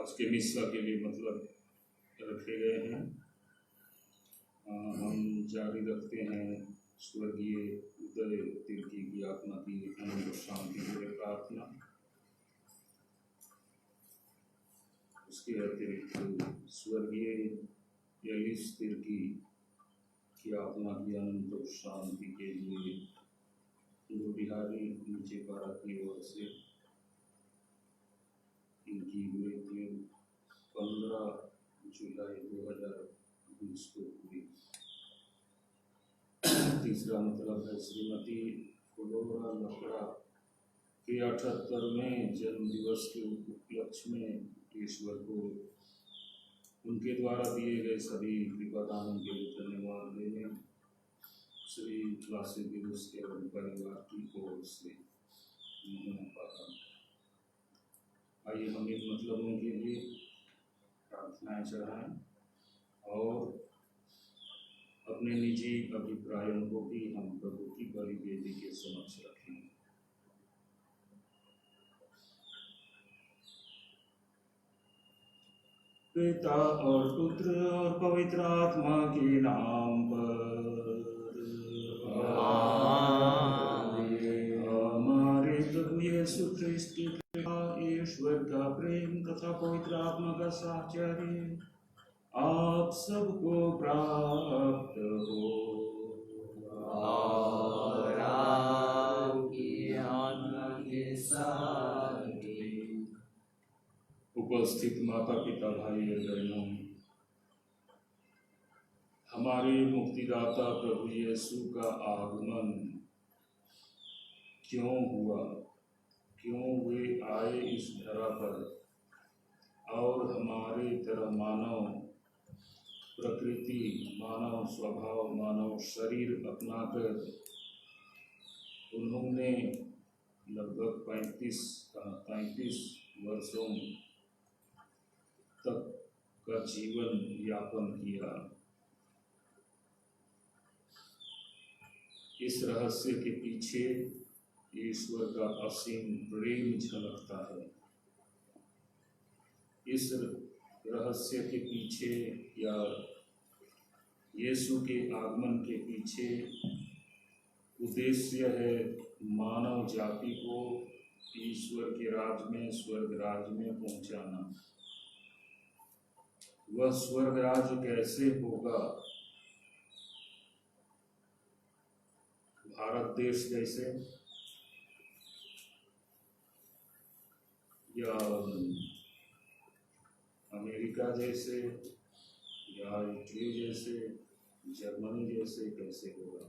आज के मिस्सा के लिए मतलब रखे गए हैं। हम जारी रखते हैं स्वर्गीय उदय तिर्की की आत्मा की अनंत शांति के लिए प्रार्थना। उसके अतिरिक्त स्वर्गीय यलिस तिर्की की आत्मा की अनंत शांति के लिए जो बिहारी नीचे पारा की ओर से इनकी मृत्यु 15 जुलाई 2020 को हुई। तीसरा मतलब है श्रीमती फ्लोरा लकड़ा के 78वें जन्म दिवस के उपलक्ष्य में ईश्वर को उनके द्वारा दिए गए सभी कृपादानों के लिए धन्यवाद देने श्री क्लासिक एवं परिवार की ओर से आइए हम इन मतलबों के लिए प्रार्थनाएं चढ़ाएं और अपने निजी अभिप्रायों को भी हम प्रभु की बड़ी वेदी के समक्ष रखें। पिता और पुत्र और पवित्र आत्मा के नाम पर हमारे प्रभु यीशु ख्रिस्त की कृपा, ईश्वर का प्रेम तथा पवित्र आत्मा का साहचर्य आप सबको प्राप्त हो और आपकी आत्मा के साथ भी। उपस्थित माता पिता भाई और बहनों, हमारे मुक्तिदाता प्रभु यीशु का आगमन क्यों हुआ, क्यों वे आए इस धरा पर और हमारे तरह मानव प्रकृति, मानव स्वभाव, मानव शरीर अपनाकर उन्होंने लगभग 35 वर्षों तक का जीवन यापन किया। इस रहस्य के पीछे ईश्वर का असीम प्रेम झलकता है। इस रहस्य के पीछे या यीशु के आगमन के पीछे उद्देश्य है मानव जाति को ईश्वर के राज में, स्वर्ग राज में पहुंचाना। वह स्वर्ग राज कैसे होगा? भारत देश जैसे या अमेरिका जैसे या इटली जैसे, जर्मनी जैसे कैसे होगा?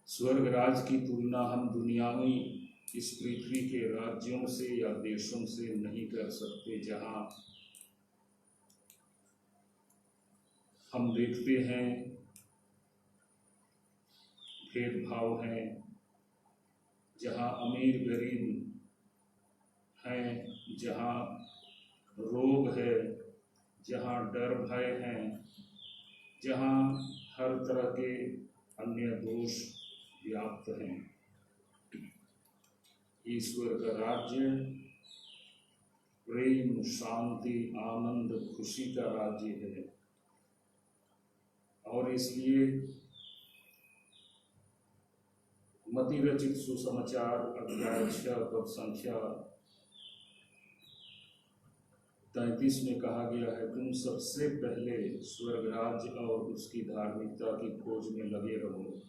स्वर्ग राज की तुलना हम दुनियावी इस पृथ्वी के राज्यों से या देशों से नहीं कर सकते, जहां हम देखते हैं भेदभाव है, जहां अमीर गरीब हैं, जहां रोग है, जहां डर भय है, जहां हर तरह के अन्य दोष व्याप्त हैं। ईश्वर का राज्य प्रेम, शांति, आनंद, खुशी का राज्य है और इसलिए मती रचित सुसमाचार अध्याय 6 पद संख्या 33 में कहा गया है, तुम सबसे पहले स्वर्ग राज्य और उसकी धार्मिकता की खोज में लगे रहो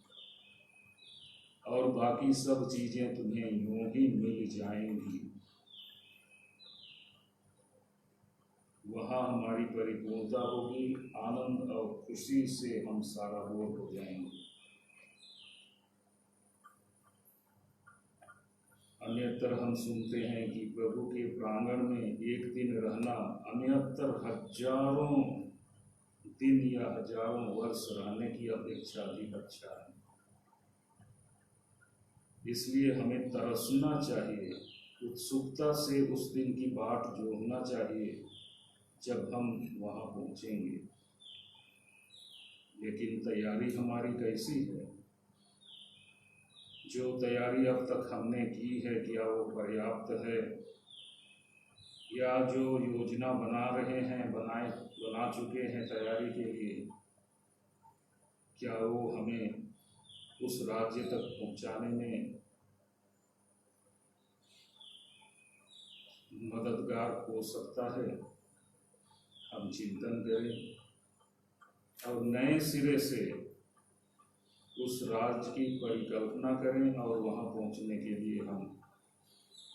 और बाकी सब चीजें तुम्हें यूं ही मिल जाएंगी। वहां हमारी परिपूर्णता होगी, आनंद और खुशी से हम साराबोर हो जाएंगे। अन्यत्र हम सुनते हैं कि प्रभु के प्रांगण में एक दिन रहना अन्यत्र हजारों दिन या हजारों वर्ष रहने की अपेक्षा अधिक अच्छा है। इसलिए हमें तरसना चाहिए, उत्सुकता से उस दिन की बाट जोड़ना चाहिए जब हम वहां पहुंचेंगे। लेकिन तैयारी हमारी कैसी है? जो तैयारी अब तक हमने की है, क्या वो पर्याप्त है? या जो योजना बना रहे हैं, बना चुके हैं तैयारी के लिए, क्या वो हमें उस राज्य तक पहुंचाने में मददगार हो सकता है। हम चिंतन करें और नए सिरे से उस राज्य की परिकल्पना करें और वहां पहुंचने के लिए हम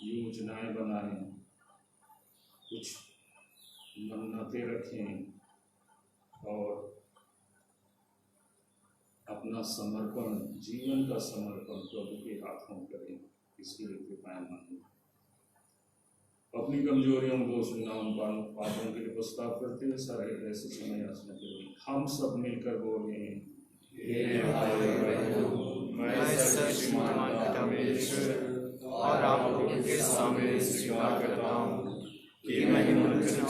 योजनाएं बनाएं, कुछ मन्नतें रखें और अपना समर्पण, जीवन का समर्पण प्रभु के हाथों करें। इसके लिए कृपया मांगें। अपनी कमजोरियों, दोष, गुनाहों, पापों के लिए प्रस्ताव करते हैं सारे हृदय से समय याचना करें। हम सब मिलकर बोलें, हे भाई बहनों, मैं सर्वशक्तिमान पिता परमेश्वर और आप लोगों के सामने स्वीकार करता हूँ कि मैंने मन से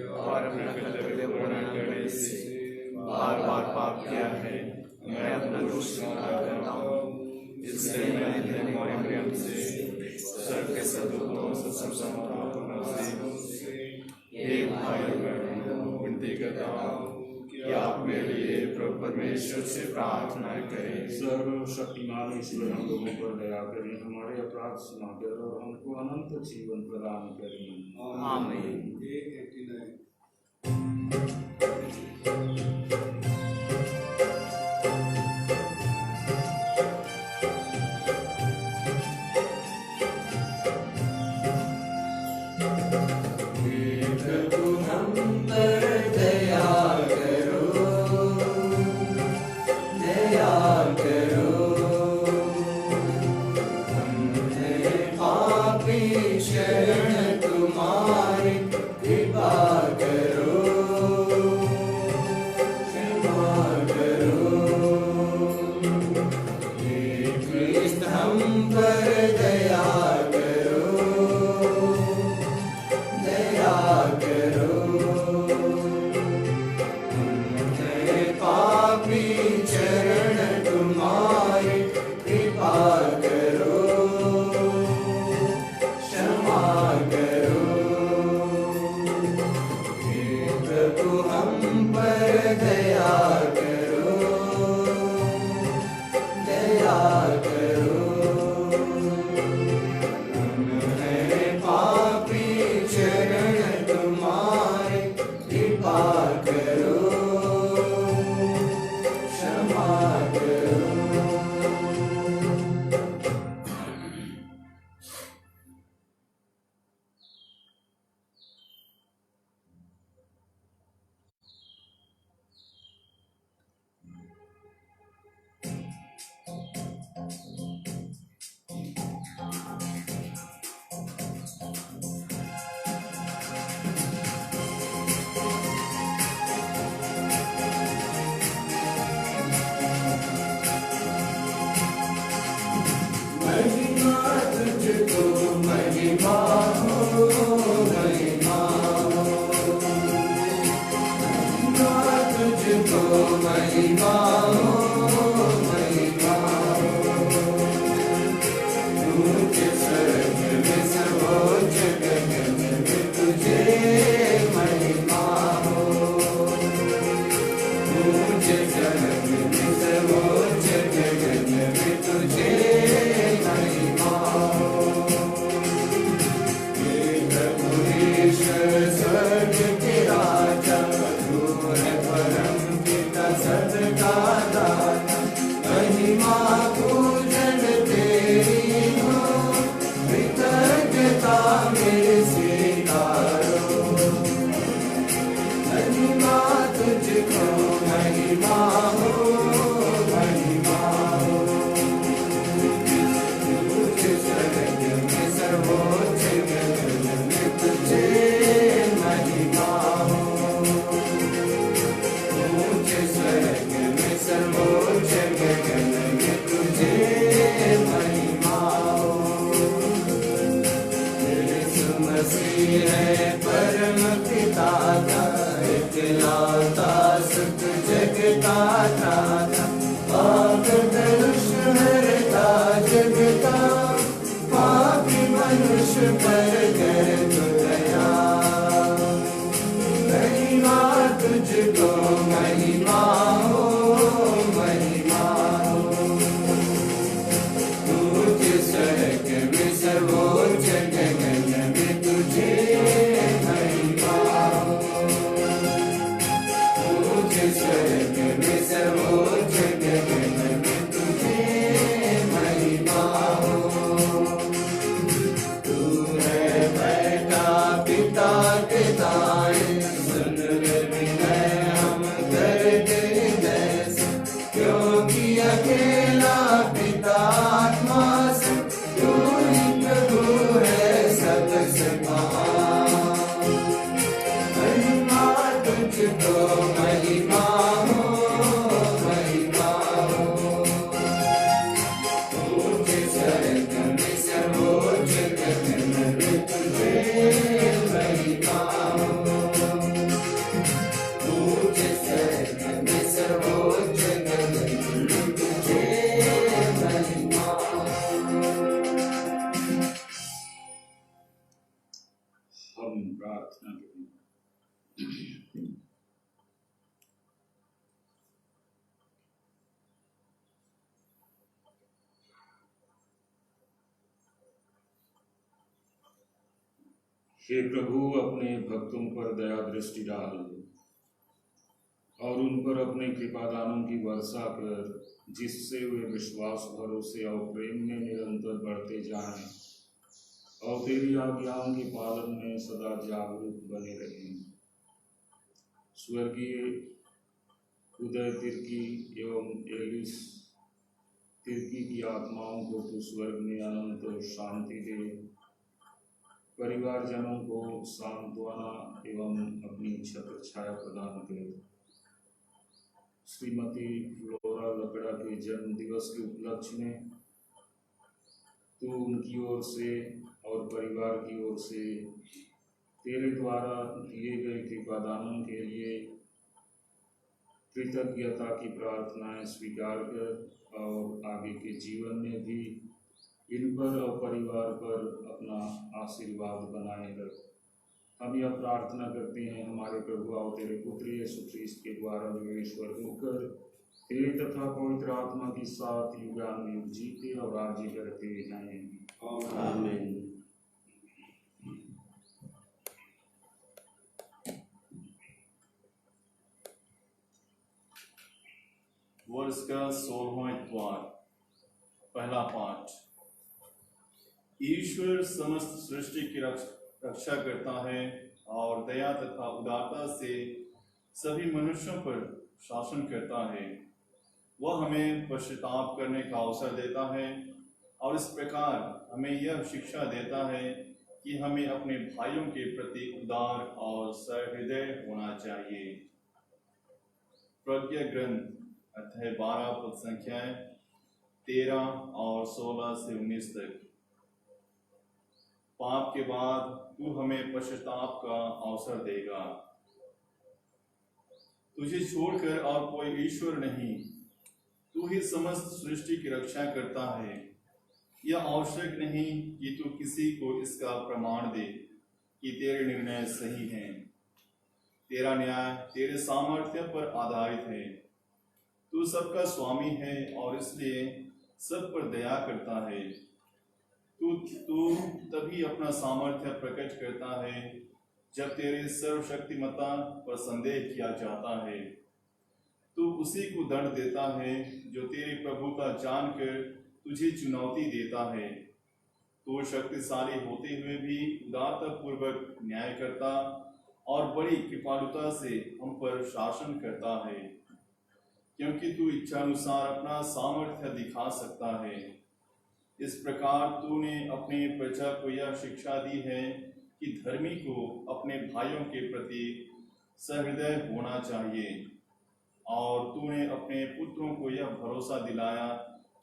और अपना कर्तव्य पूर्ण करने से बार बार पाप किया है। मैं अपना दोष स्वीकार करता हूँ, इसलिए मैं धर्म और प्रेम से स्वर्ग के सदगुणों से एक भाई बहनों विनती करता हूँ कि आप मेरे लिए प्रभु परमेश्वर से प्रार्थना करें। सर्वशक्तिमान ईश्वर हम लोगों पर दया करें, हमारे अपराध क्षमा कर और हमको अनंत जीवन प्रदान करें। आमीन। मनुष्य पर कर हे प्रभु, अपने भक्तों पर दया दृष्टि डाल और उन पर अपने कृपादानों की वर्षा कर, जिससे वे विश्वास, भरोसे और प्रेम में निरंतर बढ़ते जाएं और तेरी आज्ञाओं के पालन में सदा जागरूक बने रहें। स्वर्गीय उदय तिर्की एवं एलिस तिर्की की आत्माओं को तू स्वर्ग में अनंत शांति दे। परिवारजनों को सांत्वना एवं अपनी छत्र छाया प्रदान करे। श्रीमती फ्लोरा लकड़ा के जन्म दिवस के उपलक्ष्य में तू उनकी ओर से और परिवार की ओर से तेरे द्वारा दिए गए कृपादानों के लिए कृतज्ञता की प्रार्थनाएं स्वीकार कर और आगे के जीवन में भी इन पर और परिवार पर अपना आशीर्वाद बनाए रख। हम यह प्रार्थना करते हैं हमारे प्रभु और तेरे पुत्र यीशु ख्रीस्त के द्वारा जो ईश्वर होकर तेरे तथा पवित्र आत्मा के साथ युगानुयुग जीते और राज्य करते हैं। आमीन। वर्ष का 16वां इतवार। पहला पाठ। ईश्वर समस्त सृष्टि की रक्षा करता है और दया तथा उदारता से सभी मनुष्यों पर शासन करता है। वह हमें पश्चाताप करने का अवसर देता है और इस प्रकार हमें यह शिक्षा देता है कि हमें अपने भाइयों के प्रति उदार और सहृदय होना चाहिए। प्रज्ञा ग्रंथ अध्याय 12 पद संख्याएं 13 और 16 से 19 तक। पाप के बाद तू हमें पश्चाताप का अवसर देगा। तुझे छोड़कर और कोई ईश्वर नहीं। तू ही समस्त सृष्टि की रक्षा करता है। यह आवश्यक नहीं कि तू किसी को इसका प्रमाण दे कि तेरे निर्णय सही हैं। तेरा न्याय तेरे सामर्थ्य पर आधारित है। तू सबका स्वामी है और इसलिए सब पर दया करता है। तू तभी अपना सामर्थ्य प्रकट करता है जब तेरे सर्वशक्तिमत्ता पर संदेह किया जाता है। तू उसी को दंड देता है जो तेरी प्रभुता जानकर तुझे चुनौती देता है। तू शक्तिशाली होते हुए भी उदारता पूर्वक न्याय करता और बड़ी कृपालुता से हम पर शासन करता है, क्योंकि तू इच्छानुसार अपना सामर्थ्य दिखा सकता है। इस प्रकार तूने अपने प्रजा को यह शिक्षा दी है कि धर्मी को अपने भाइयों के प्रति सहृदय होना चाहिए, और तूने अपने पुत्रों को यह भरोसा दिलाया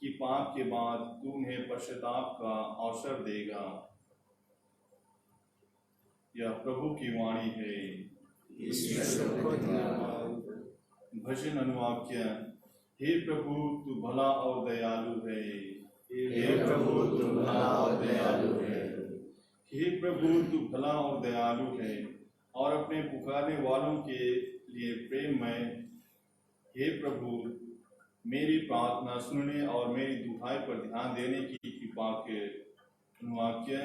कि पाप के बाद तू उन्हें पश्चाताप का अवसर देगा। यह प्रभु की वाणी है। भजन अनुवाक्य। हे प्रभु, तू भला और दयालु है। हे प्रभु, तू भला और दयालु है। हे प्रभु, तू भला और दयालु है और अपने पुकारने वालों के लिए प्रेममय। हे प्रभु, मेरी प्रार्थना सुनने और मेरी दुहाई पर ध्यान देने की कृपा कर। अनुवाक्य।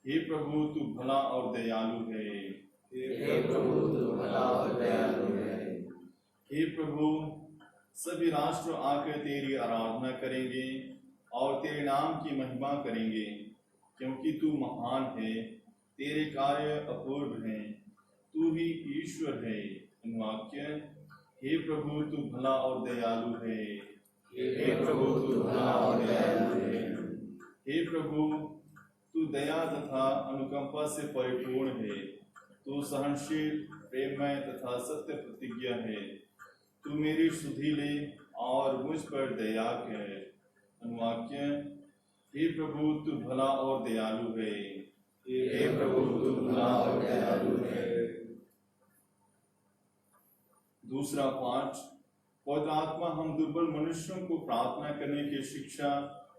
हे प्रभु, तू भला और दयालु है। हे प्रभु, तू भला और दयालु है। हे प्रभु, सभी राष्ट्र आकर तेरी आराधना करेंगे और तेरे नाम की महिमा करेंगे, क्योंकि तू महान है, तेरे कार्य अपूर्व हैं, तू ही ईश्वर है। अनुवाक्य। हे प्रभु, तू भला और दयालु है। हे प्रभु, तू भला और दयालु है। प्रभु, तू दया तथा अनुकंपा से परिपूर्ण है। तू सहनशील, प्रेममय तथा सत्य प्रतिज्ञा है। तू मेरी सुधि ले और मुझ पर दया कर। अनुवाक्य, हे प्रभु, तू भला और दयालु है। हे प्रभु, तू भला और दयालु है। दूसरा पाठ। पवित्र आत्मा हम दुर्बल मनुष्यों को प्रार्थना करने की शिक्षा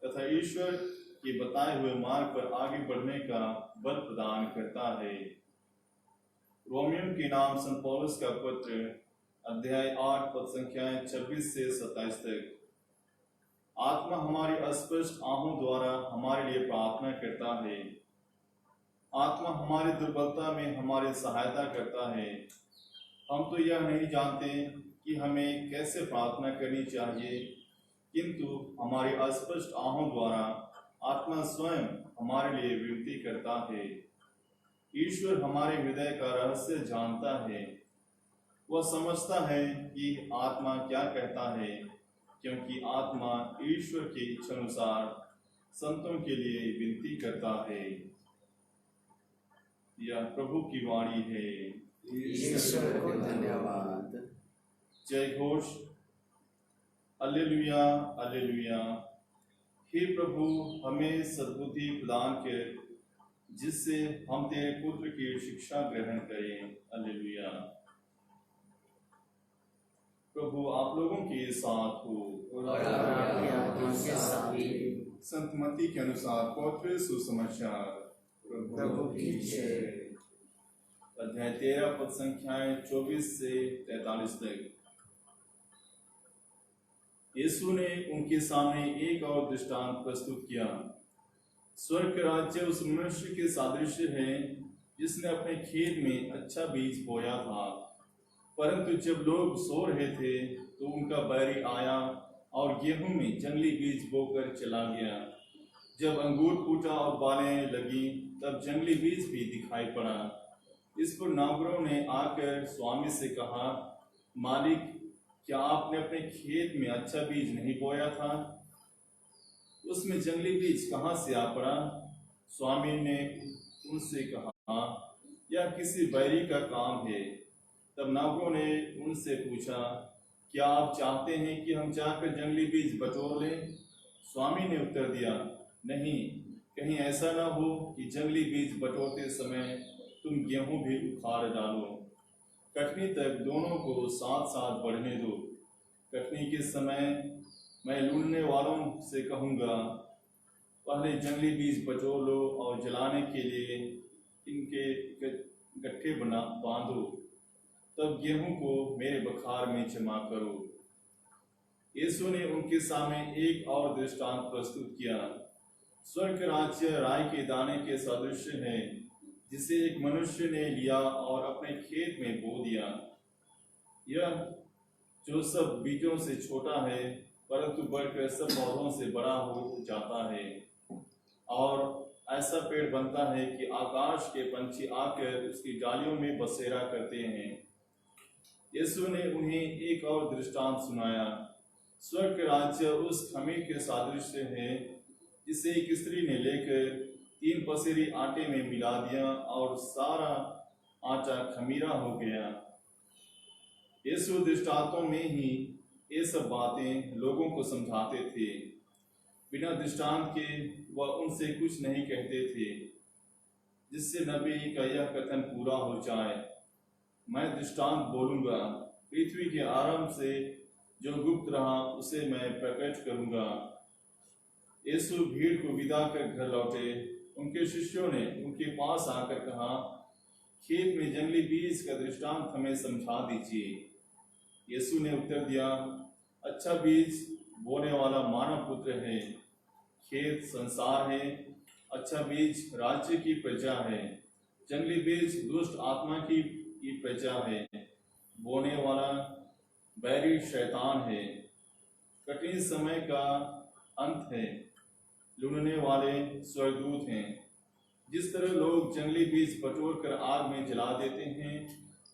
तथा ईश्वर के बताए हुए मार्ग पर आगे बढ़ने का बल प्रदान करता है। रोमियों के नाम संत पौलुस का पत्र, अध्याय 8 पद संख्याएं 26 से 27 तक। आत्मा हमारी अस्पष्ट आहों द्वारा हमारे लिए प्रार्थना करता है। आत्मा हमारी दुर्बलता में हमारी सहायता करता है। हम तो यह नहीं जानते कि हमें कैसे प्रार्थना करनी चाहिए, किंतु हमारी अस्पष्ट आहों द्वारा आत्मा स्वयं हमारे लिए विनती करता है। ईश्वर हमारे हृदय का रहस्य जानता है। वह समझता है कि आत्मा क्या कहता है, क्योंकि आत्मा ईश्वर की इच्छानुसार संतों के लिए विनती करता है। यह प्रभु की वाणी है। ईश्वर को धन्यवाद। जय घोष। Alleluia, alleluia. हे प्रभु, हमें सद्बुद्धि प्रदान कर, जिससे हम तेरे पुत्र की शिक्षा ग्रहण करें। अल्लेलुया। प्रभु आप लोगों के साथ हो और आपकी आत्मा के साथ भी। संत मत्ती के अनुसार पवित्र सुसमाचार। प्रभु की जय। अध्याय 13 पद संख्याएं 24 से 43 तक। यीशु ने उनके सामने एक और दृष्टांत प्रस्तुत किया। स्वर्ग का राज्य उस मनुष्य के सादृश्य है जिसने अपने खेत में अच्छा बीज बोया था। परंतु जब लोग सो रहे थे तो उनका बैरी आया और गेहूं में जंगली बीज बोकर चला गया। जब अंगूर फूटा और बालें लगी तब जंगली बीज भी दिखाई पड़ा। इस पर नौकरों ने आकर स्वामी से कहा, मालिक, क्या आपने अपने खेत में अच्छा बीज नहीं बोया था? उसमें जंगली बीज कहाँ से आ पड़ा? स्वामी ने उनसे कहा, यह किसी बैरी का काम है। तब नौकरों ने उनसे पूछा, क्या आप चाहते हैं कि हम जाकर जंगली बीज बटोर लें? स्वामी ने उत्तर दिया, नहीं, कहीं ऐसा ना हो कि जंगली बीज बटोरते समय तुम गेहूं भी उखाड़ डालो। कटनी तक दोनों को साथ साथ बढ़ने दो। कटनी के समय मैं लूटने वालों से कहूँगा, पहले जंगली बीज बटोर लो और जलाने के लिए इनके गट्ठे बांधो, तब गेहूं को मेरे बखार में जमा करो। यीशु ने उनके सामने एक और दृष्टांत प्रस्तुत किया। स्वर्ग राज्य राई के दाने के सदृश है, जिसे एक मनुष्य ने लिया और अपने खेत में बो दिया। यह जो सब बीजों से छोटा है, परंतु बढ़कर सब पौधों से बड़ा हो जाता है और ऐसा पेड़ बनता है कि आकाश के पंछी आकर उसकी डालियों में बसेरा करते हैं। यीशु ने उन्हें एक और दृष्टांत सुनाया। स्वर्ग राज्य उस खमीर के सादृश्य है जिसे एक स्त्री ने लेकर 3 पसेरी आटे में मिला दिया और सारा आटा खमीरा हो गया। यीशु दृष्टांतों में ही ये सब बातें लोगों को समझाते थे। बिना दृष्टांत के वह उनसे कुछ नहीं कहते थे, जिससे नबी का यह कथन पूरा हो जाए, मैं दृष्टांत बोलूंगा, पृथ्वी के आरंभ से जो गुप्त रहा उसे मैं प्रकट करूंगा। यीशु भीड़ को विदा कर घर लौटे। उनके शिष्यों ने उनके पास आकर कहा, खेत में जंगली बीज का दृष्टांत हमें समझा दीजिए। यीशु ने उत्तर दिया, अच्छा बीज बोने वाला मानव पुत्र है। खेत संसार है, अच्छा बीज राज्य की प्रजा है। जंगली बीज दुष्ट आत्मा की प्रजा है। बोने वाला बैरी शैतान है। कठिन समय का अंत है। लूटने वाले स्वर्गदूत हैं। जिस तरह लोग जंगली बीज बटोर कर आग में जला देते हैं,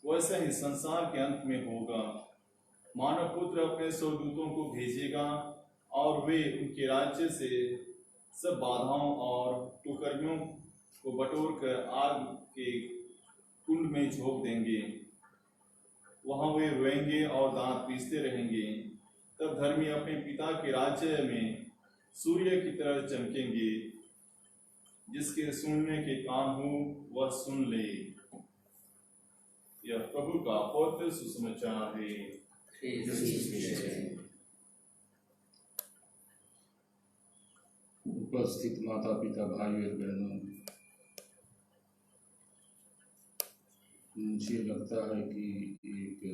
वैसा ही संसार के अंत में होगा। मानव पुत्र अपने स्वर्गदूतों को भेजेगा और वे उनके राज्य से सब बाधाओं और टुकड़ियों को बटोर कर आग के कुंड में झोंक देंगे। वहां वे रोएंगे और दांत पीसते रहेंगे। तब धर्मी अपने पिता के राज्य में सूर्य की तरह चमकेंगे। जिसके सुनने के कान हो वह सुन ले। यह प्रभु का पवित्र सुसमाचार है। उपस्थित माता पिता भाई और बहनों, मुझे लगता है कि एक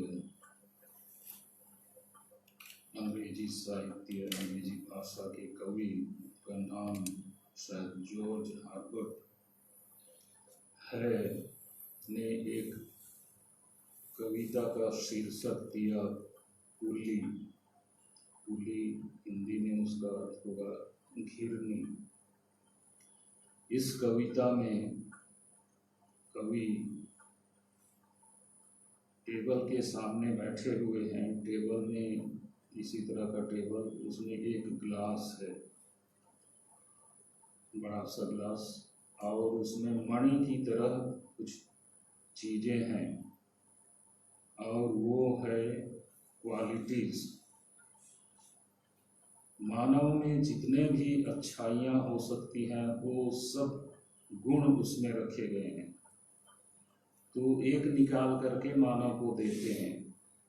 अंग्रेजी साहित्य, अंग्रेजी भाषा के कवि का नाम शायद जॉर्ज हार्बर्ट है, ने एक कविता का शीर्षक दिया कुली। कुली हिंदी में उसका अर्थ होगा घिरनी। इस कविता में कवि टेबल के सामने बैठे हुए हैं। टेबल में इसी तरह का टेबल, उसमें एक ग्लास है, बड़ा सा ग्लास, और उसमें मणि की तरह कुछ चीजें हैं, और वो है क्वालिटीज। मानव में जितने भी अच्छाइयाँ हो सकती हैं वो सब गुण उसमें रखे गए हैं। तो एक निकाल करके मानव को देते हैं।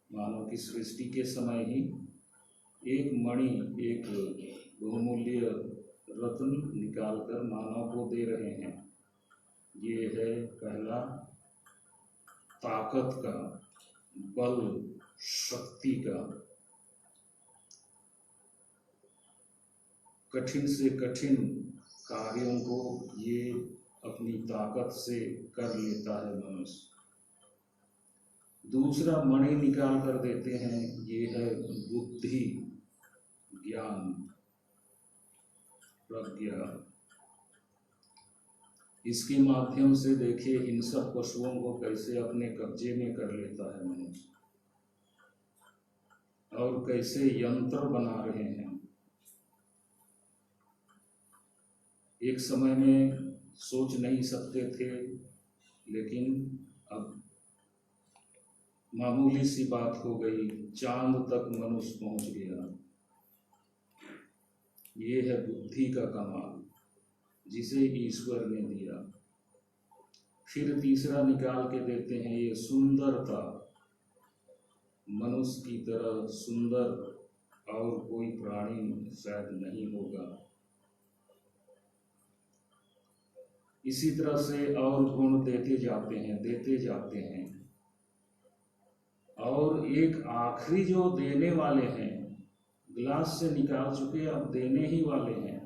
मानव की सृष्टि के समय ही एक मणि, एक बहुमूल्य रत्न निकाल कर मानव को दे रहे हैं। ये है पहला ताकत का, बल, शक्ति का। कठिन से कठिन कार्यों को ये अपनी ताकत से कर लेता है मनुष्य। दूसरा मणि निकाल कर देते हैं, ये है बुद्धि, ज्ञान, प्रज्ञा। इसके माध्यम से देखिए इन सब पशुओं को कैसे अपने कब्जे में कर लेता है मनुष्य, और कैसे यंत्र बना रहे हैं। एक समय में सोच नहीं सकते थे, लेकिन अब मामूली सी बात हो गई, चांद तक मनुष्य पहुंच गया। ये है बुद्धि का कमाल, जिसे ईश्वर ने दिया। फिर तीसरा निकाल के देते हैं ये सुंदरता। मनुष्य की तरह सुंदर और कोई प्राणी शायद नहीं होगा। इसी तरह से और गुण देते जाते हैं। और एक आखिरी जो देने वाले हैं, गिलास से निकाल चुके, अब देने ही वाले हैं।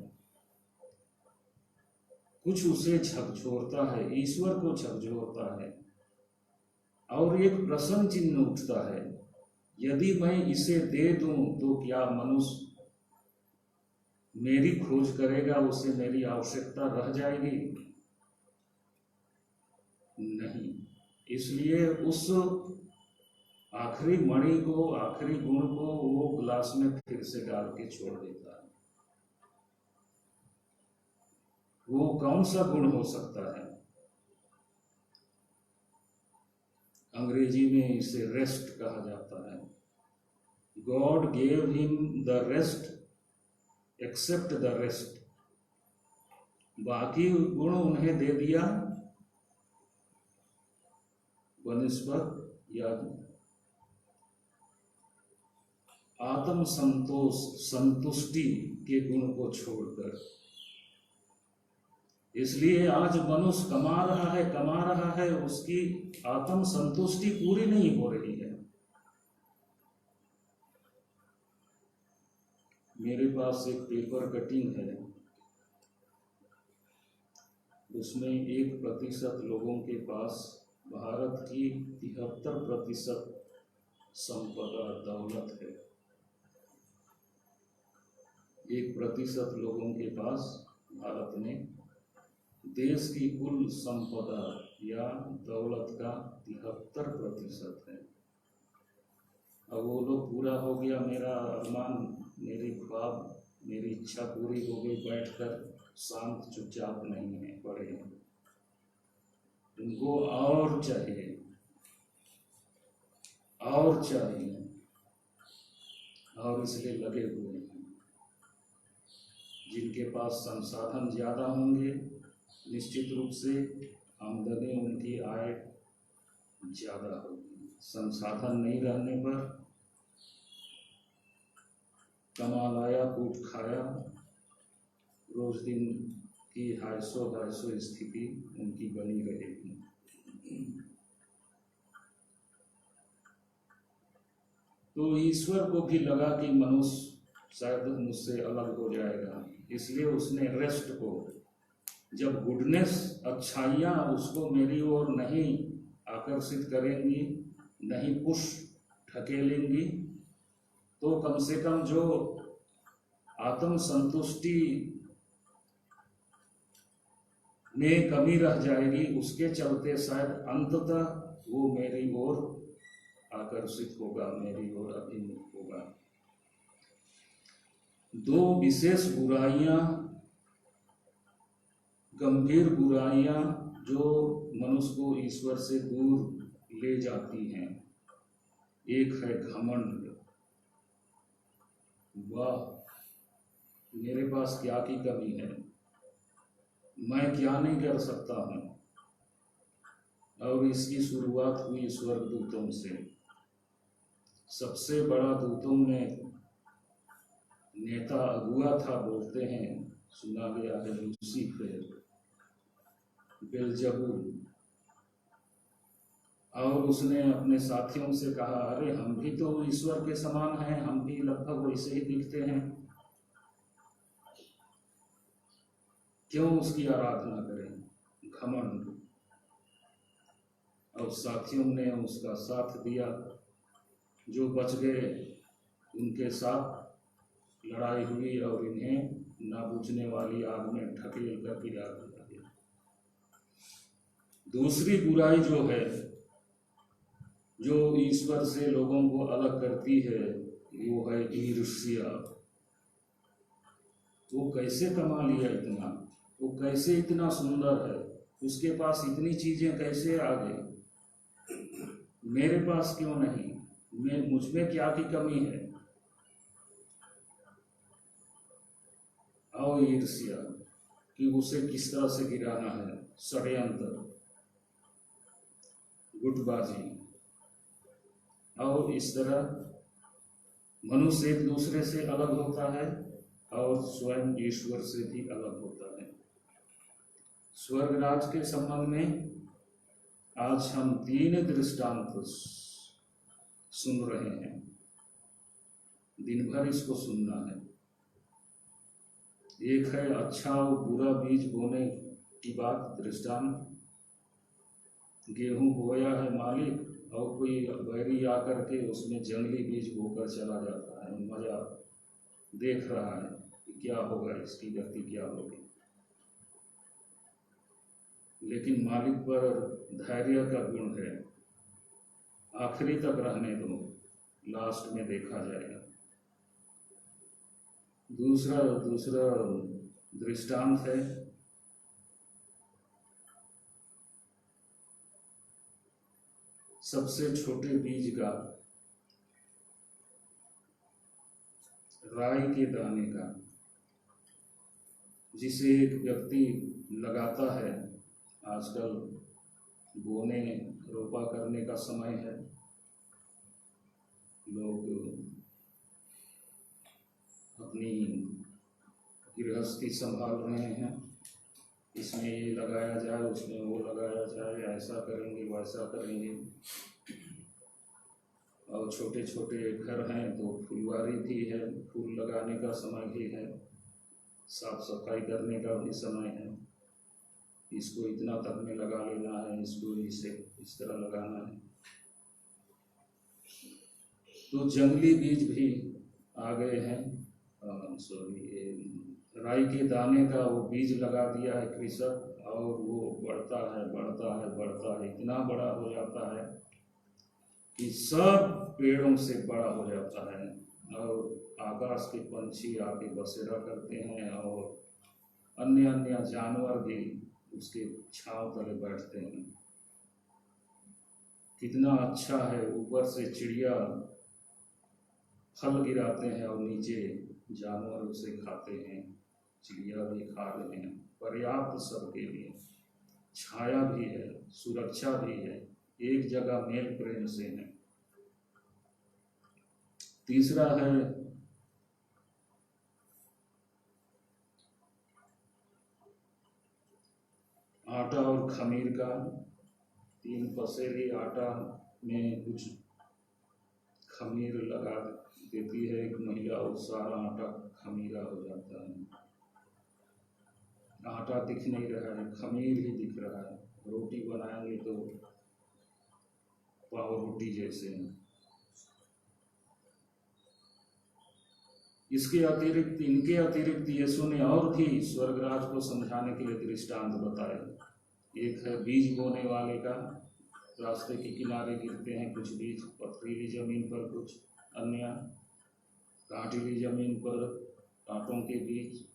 कुछ उसे झकझोरता है, ईश्वर को झकझोरता है, और एक प्रश्न चिन्ह उठता है, यदि मैं इसे दे दूं तो क्या मनुष्य मेरी खोज करेगा, उसे मेरी आवश्यकता रह जाएगी? नहीं। इसलिए उस आखिरी मणि को, आखिरी गुण को वो गिलास में फिर से डाल के छोड़ देता है। वो कौन सा गुण हो सकता है? अंग्रेजी में इसे रेस्ट कहा जाता है। God gave him the rest except the rest. बाकी गुण उन्हें दे दिया बनिस्बत या आत्म संतोष, संतुष्टि के गुण को छोड़कर। इसलिए आज मनुष्य कमा रहा है, उसकी आत्म संतुष्टि पूरी नहीं हो रही है। मेरे पास एक पेपर कटिंग है, उसमें 1% लोगों के पास भारत की 73% संपदा, दौलत है। 1% लोगों के पास भारत में देश की कुल संपदा या दौलत का 73% है। अब वो लोग पूरा हो गया, मेरा अरमान, मेरी ख्वाब, मेरी इच्छा पूरी हो गई, बैठकर शांत चुपचाप नहीं है, पड़े हैं। उनको और चाहिए, और चाहिए, और इसलिए लगे हुए हैं। जिनके पास संसाधन ज़्यादा होंगे, निश्चित रूप से आमदनी, उनकी आय ज़्यादा होगी। संसाधन नहीं रहने पर कमा लाया कूट खाया, रोज दिन की 250 स्थिति उनकी बनी रहेगी। तो ईश्वर को भी लगा कि मनुष्य शायद मुझसे अलग हो जाएगा, इसलिए उसने रेस्ट को, जब गुडनेस, अच्छाइयाँ उसको मेरी ओर नहीं आकर्षित करेंगी, नहीं पुश ढकेलेंगी, तो कम से कम जो आत्म संतुष्टि में कमी रह जाएगी, उसके चलते शायद अंततः वो मेरी ओर आकर्षित होगा, मेरी ओर अभिमुख होगा। दो विशेष बुराइयां, गंभीर बुराइयां जो मनुष्य को ईश्वर से दूर ले जाती हैं। एक है घमंड, वाह मेरे पास क्या की कमी है, मैं क्या नहीं कर सकता हूँ। और इसकी शुरुआत हुई स्वर्गदूतों से। सबसे बड़ा दूतों में नेता अगुआ था, बोलते हैं, सुना गया है, लूसीफर, बेलजबूल। और उसने अपने साथियों से कहा, अरे हम भी तो ईश्वर के समान हैं, हम भी लगभग वैसे ही दिखते हैं, क्यों उसकी आराधना करें। घमंड। और साथियों ने उसका साथ दिया, जो बच गए उनके साथ लड़ाई हुई और इन्हें ना बुझने वाली आग में ढकेल कर गिरा दिया गया। दूसरी बुराई जो है, जो ईश्वर से लोगों को अलग करती है, वो है ईर्ष्या। वो कैसे कमा लिया इतना, वो कैसे इतना सुंदर है, उसके पास इतनी चीजें कैसे आ गई, मेरे पास क्यों नहीं, मुझ में क्या की कमी है। और ईर्ष्या कि उसे किस तरह से गिराना है, षड्यंत्र, गुटबाजी। और इस तरह मनुष्य एक दूसरे से अलग होता है और स्वयं ईश्वर से भी अलग होता है। स्वर्ग राज के संबंध में आज हम 3 दृष्टांत सुन रहे हैं, दिन भर इसको सुनना है। एक है अच्छा और बुरा बीज बोने की बात, दृष्टांत। गेहूं बोया है मालिक, और कोई बैरी आकर के उसमें जंगली बीज बोकर चला जाता है, मजा देख रहा है कि क्या होगा, इसकी गति क्या होगी। लेकिन मालिक पर धैर्य का गुण है, आखिरी तक रहने दो, लास्ट में देखा जाएगा। दूसरा दृष्टांत है सबसे छोटे बीज का, राई के दाने का, जिसे एक व्यक्ति लगाता है। आजकल बोने रोपा करने का समय है, लोग अपनी गृहस्थी संभाल रहे हैं, इसमें ये लगाया जाए, उसमें वो लगाया जाए, ऐसा करेंगे वैसा करेंगे। और छोटे छोटे घर हैं तो फुलवारी भी है, फूल लगाने का समय भी है, साफ सफाई करने का भी समय है। इसको इतना तक में लगा लेना है, इसको इसे इस तरह लगाना है। तो जंगली बीज भी आ गए हैं, राई के दाने का वो बीज लगा दिया है कृषक, और वो बढ़ता है बढ़ता है बढ़ता है, इतना बड़ा हो जाता है कि सब पेड़ों से बड़ा हो जाता है, और आकाश के पंछी आके बसेरा करते हैं और अन्य अन्य जानवर भी उसके छांव तले बैठते हैं। कितना अच्छा है, ऊपर से चिड़िया फल गिराते हैं और नीचे जानवर उसे खाते हैं, चिड़िया भी खा रहे हैं। पर्याप्त सबके लिए छाया भी है, सुरक्षा भी है, एक जगह मेल प्रेम से है। तीसरा है आटा और खमीर का। 3 पसेरी आटा में कुछ खमीर लगा देती है एक महिला और सारा आटा खमीरा हो जाता है। आटा दिख नहीं रहा है, खमीर ही दिख रहा है। रोटी बनाएंगे तो पाव रोटी जैसे है। इनके अतिरिक्त यीशु ने और भी स्वर्गराज को समझाने के लिए दृष्टांत बताए। एक है बीज बोने वाले का। रास्ते के किनारे गिरते हैं कुछ बीज, पथरीली जमीन पर, कुछ अन्य कांटीली जमीन पर, कांटों के बीज,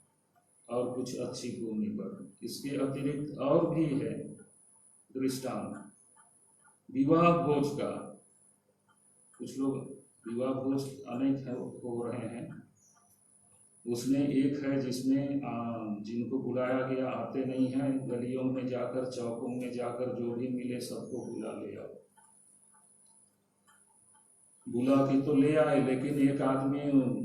और कुछ अच्छी भूमि पर। इसके अतिरिक्त और भी है दृष्टांत विवाह भोज का। कुछ लोग विवाह भोज अनेक हो रहे हैं, उसमें एक है जिसमें जिनको बुलाया गया आते नहीं हैं, गलियों में जाकर, चौकों में जाकर जो भी मिले सबको बुला ले आओ। बुला के तो ले आए, लेकिन एक आदमी,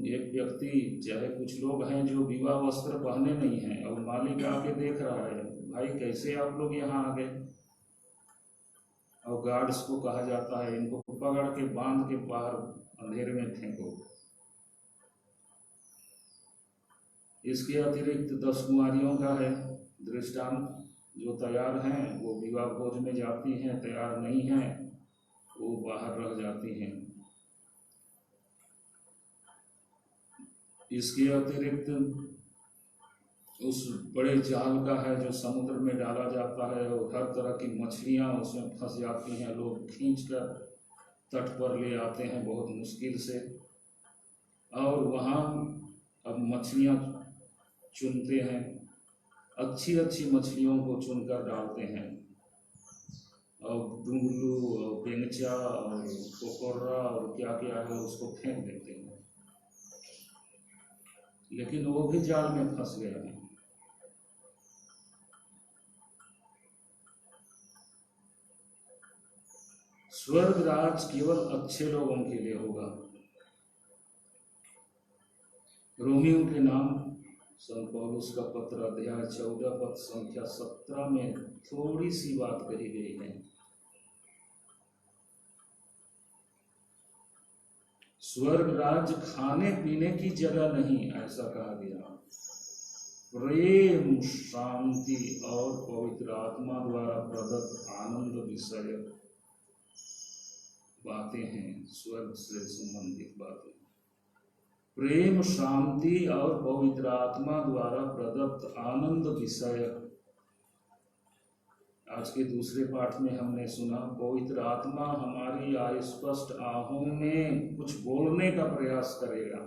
एक व्यक्ति, चाहे कुछ लोग हैं जो विवाह वस्त्र पहने नहीं हैं, और मालिक आके देख रहा है, भाई कैसे आप लोग यहाँ आ गए। और गार्ड्स को कहा जाता है इनको पकड़ के बांध के बाहर अंधेरे में फेंको। इसके अतिरिक्त 10 कुमारियों का है दृष्टांत। जो तैयार हैं वो विवाह भोज में जाती हैं, तैयार नहीं हैं वो बाहर रह जाती हैं। इसके अतिरिक्त उस बड़े जाल का है जो समुद्र में डाला जाता है, और हर तरह की मछलियां उसमें फंस जाती हैं। लोग खींचकर तट पर ले आते हैं बहुत मुश्किल से, और वहाँ अब मछलियां चुनते हैं, अच्छी अच्छी मछलियों को चुनकर डालते हैं, और दुंगलू और बेंगचा और कोकोरा और क्या क्या है उसको फेंक देते हैं, लेकिन वो भी जाल में फंस गए हैं। स्वर्ग राज केवल अच्छे लोगों के लिए होगा। रोमियो के नाम संत पौलुस का पत्र अध्याय 14 पद संख्या 17 में थोड़ी सी बात कही गई है। स्वर्ग राज खाने पीने की जगह नहीं, ऐसा कहा गया। प्रेम, शांति और पवित्र आत्मा द्वारा प्रदत्त आनंद विषय बातें हैं, स्वर्ग से संबंधित बातें। प्रेम, शांति और पवित्र आत्मा द्वारा प्रदत्त आनंद विषय। आज के दूसरे पाठ में हमने सुना पवित्र आत्मा हमारी अस्पष्ट आहों में कुछ बोलने का प्रयास करेगा।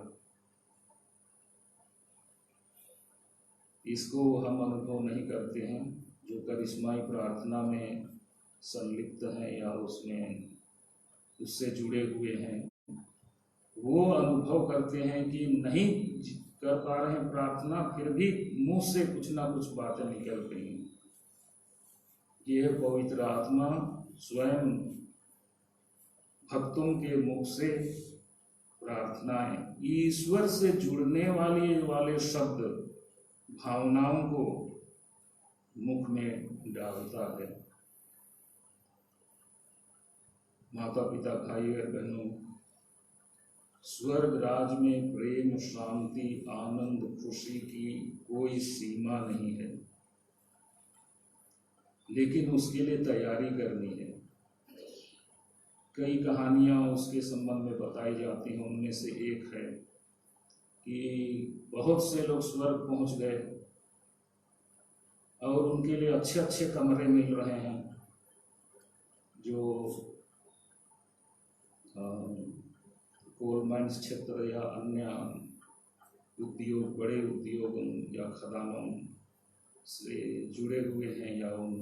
इसको हम अनुभव नहीं करते हैं जो करिश्माई प्रार्थना में संलिप्त हैं या उससे जुड़े हुए हैं। वो अनुभव करते हैं कि नहीं कर पा रहे हैं प्रार्थना, फिर भी मुंह से कुछ ना कुछ बातें निकल रही हैं। यह पवित्र आत्मा स्वयं भक्तों के मुख से प्रार्थनाएं, ईश्वर से जुड़ने वाले शब्द, भावनाओं को मुख में डालता है। माता पिता, भाई और बहनों, स्वर्ग राज में प्रेम, शांति, आनंद, खुशी की कोई सीमा नहीं है, लेकिन उसके लिए तैयारी करनी है। कई कहानियां उसके संबंध में बताई जाती हैं। उनमें से एक है कि बहुत से लोग स्वर्ग पहुंच गए और उनके लिए अच्छे अच्छे कमरे मिल रहे हैं, जो कोल माइंस क्षेत्र या अन्य उद्योग, बड़े उद्योगों या खदानों से जुड़े हुए हैं या उन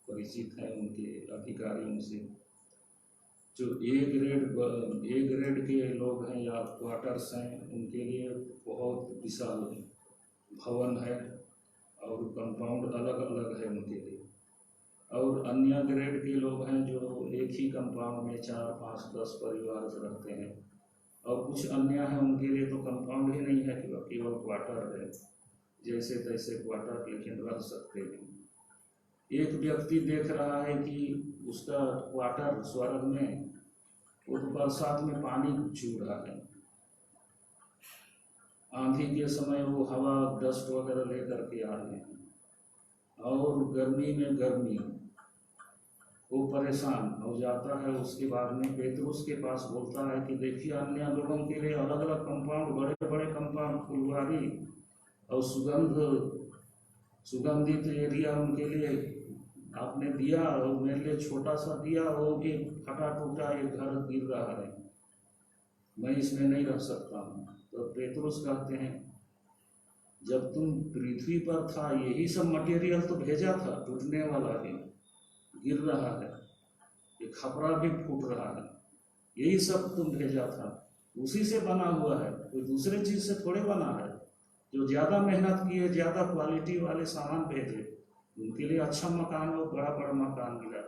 परिचित हैं उनके अधिकारियों से। जो ए ग्रेड के लोग हैं या क्वार्टर्स हैं, उनके लिए बहुत विशाल भवन है और कंपाउंड अलग अलग है उनके लिए। और अन्य ग्रेड के लोग हैं जो एक ही कंपाउंड में 4, 5, 10 परिवार रहते हैं। और कुछ अन्य हैं उनके लिए तो कंपाउंड ही नहीं है, केवल क्वार्टर है, जैसे तैसे क्वार्टर, लेकिन रह सकते हैं। एक व्यक्ति देख रहा है कि उसका क्वार्टर स्वर्ग में वो बरसात में पानी छू रहा है। आंधी के समय वो हवा डस्ट वगैरह लेकर के आ रहे हैं, और गर्मी में गर्मी, वो परेशान हो जाता है। उसके बाद में पेतरुस के पास बोलता है कि देखिए, अन्य लोगों के लिए अलग अलग कंपाउंड, बड़े बड़े कंपाउंड, फुलवारी और सुगंधित एरिया उनके लिए आपने दिया, और मेरे लिए छोटा सा दिया, वो एक फटा टूटा एक घर गिर रहा है, मैं इसमें नहीं रह सकता हूँ। तो पेतरुस कहते हैं, जब तुम पृथ्वी पर था यही सब मटेरियल तो भेजा था, टूटने वाला है, गिर रहा है, ये खपरा भी फूट रहा है, यही सब तुम भेजा था, उसी से बना हुआ है, कोई दूसरे चीज से थोड़े बना है। जो ज्यादा मेहनत किए, ज्यादा क्वालिटी वाले सामान भेजे, उनके लिए अच्छा मकान और बड़ा बड़ा मकान मिला।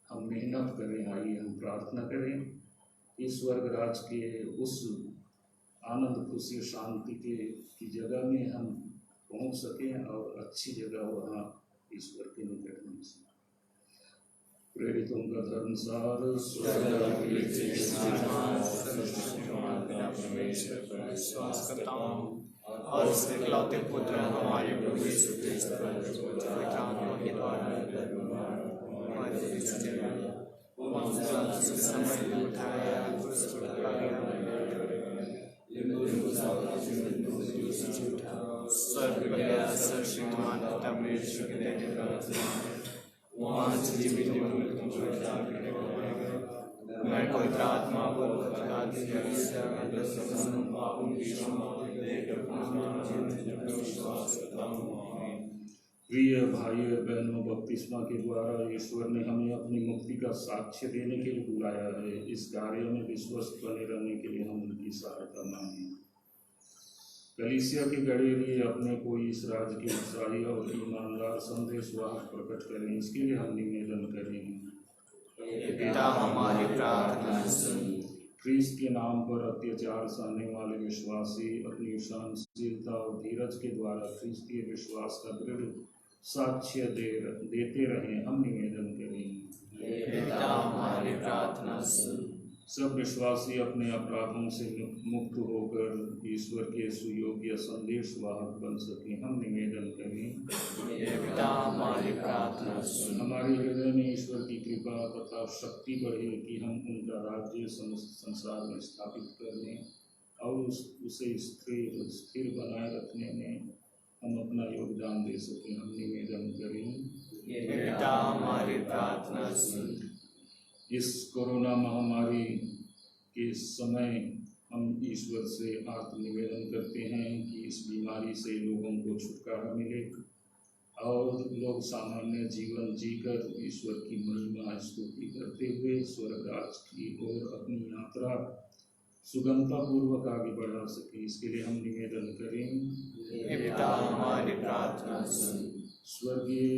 हम मेहनत करें, आइए हम प्रार्थना करें कि स्वर्ग राज के उस आनंद, खुशी, शांति की जगह में हम पहुंच सकें और अच्छी जगह वहाँ ईश्वर के निकट में। प्रेरितों का धर्मसार विश्वास करता हूँ और उसके इकलौते पुत्र हमारे प्रभु यीशु क्रिस्त पर पवित्र आत्मा के द्वारा हमारे समय उठाया, क्रूस पर टंगाया, स्वर्ग गया, सर्वशक्तिमान पिता परमेश्वर के दैत्य का वहाँ से जीवित लोगों को उद्धार करने को मैं पवित्र आत्मा को बता दिया, पापों की क्षमा देकर विश्वास करता हूँ। प्रिय भाई और बहनों, बपतिस्मा के द्वारा ईश्वर ने हमें अपनी मुक्ति का साक्ष्य देने के लिए बुलाया है। इस कार्य में विश्वस्त बने रहने के लिए हम उनकी सहायता मांगे। कलीसिया के गड़ेरी अपने को इस राज्य के उत्साही और ईमानदार संदेशवाहक प्रकट करें, इसके लिए हम निवेदन करेंगे। पिता हमारी प्रार्थना सुन। क्रिस्त के नाम पर अत्याचार सहने वाले विश्वासी अपनी सहनशीलता और धीरज के द्वारा क्रिस्तीय विश्वास का दृढ़ साक्ष्य देते रहें, हम निवेदन करेंगे। पिता हमारी प्रार्थना सुन। सब विश्वासी अपने अपराधों से मुक्त होकर ईश्वर के सुयोग्य संदेशवाहक बन सकें, हम निवेदन करें। पिता हमारी प्रार्थना सुन। हमारे हृदय में ईश्वर की कृपा तथा शक्ति बढ़े कि हम उनका राज्य समस्त संसार में स्थापित करने और उसे स्थिर बनाए रखने में हम अपना योगदान दे सकें, हम निवेदन करें। पिता हमारी प्रार्थना सुन। इस कोरोना महामारी के समय हम ईश्वर से आर्त निवेदन करते हैं कि इस बीमारी से लोगों को छुटकारा मिले और लोग सामान्य जीवन जीकर ईश्वर की महिमा स्तुति करते हुए स्वर्ग राज की ओर अपनी यात्रा सुगमता पूर्वक आगे बढ़ा सके, इसके लिए हम निवेदन करें। पिता हमारी प्रार्थना सुन। स्वर्गीय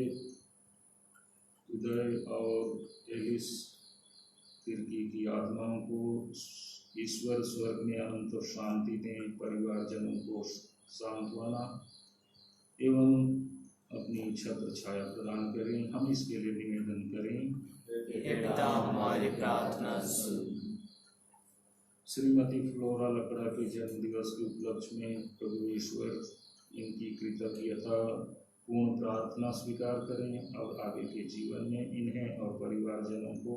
उदय और एलिस तिर्की की आत्माओं को ईश्वर स्वर्ग में अनंत शांति दें, परिवारजनों को सांत्वना एवं अपनी छत्र छाया प्रदान करें, हम इसके लिए निवेदन करें। पिता हमारी प्रार्थना सुन। श्रीमती फ्लोरा लकड़ा के जन्म दिवस के उपलक्ष्य में प्रभु ईश्वर इनकी कृतज्ञता पूर्ण प्रार्थना स्वीकार करें और आगे के जीवन में इन्हें और परिवारजनों को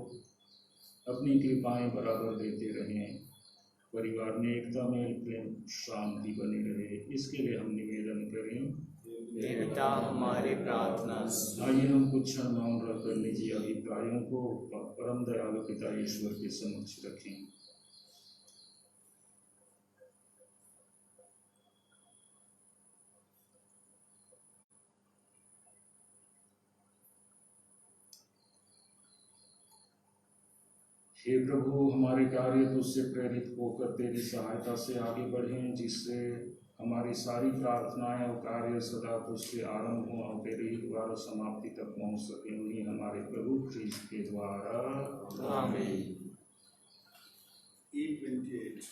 अपनी कृपाएं बराबर देते रहें। परिवार में एकता में प्रेम शांति बनी रहे, इसके लिए हम निवेदन करें। पिता हमारी प्रार्थना सुन। आइए हम कुछ क्षण मौन रहकर निजी अभिप्रायों को परम दयालु पिता ईश्वर के समक्ष रखें। हे प्रभु, हमारे कार्य तुझसे प्रेरित होकर तेरी सहायता से आगे बढ़ें, जिससे हमारी सारी प्रार्थनाएं और कार्य सदा तुझसे आरंभ हों और तेरे ही द्वारा समाप्ति तक पहुंच सके। उन्हीं हमारे प्रभु ख्रीस्त के द्वारा आमीन। E28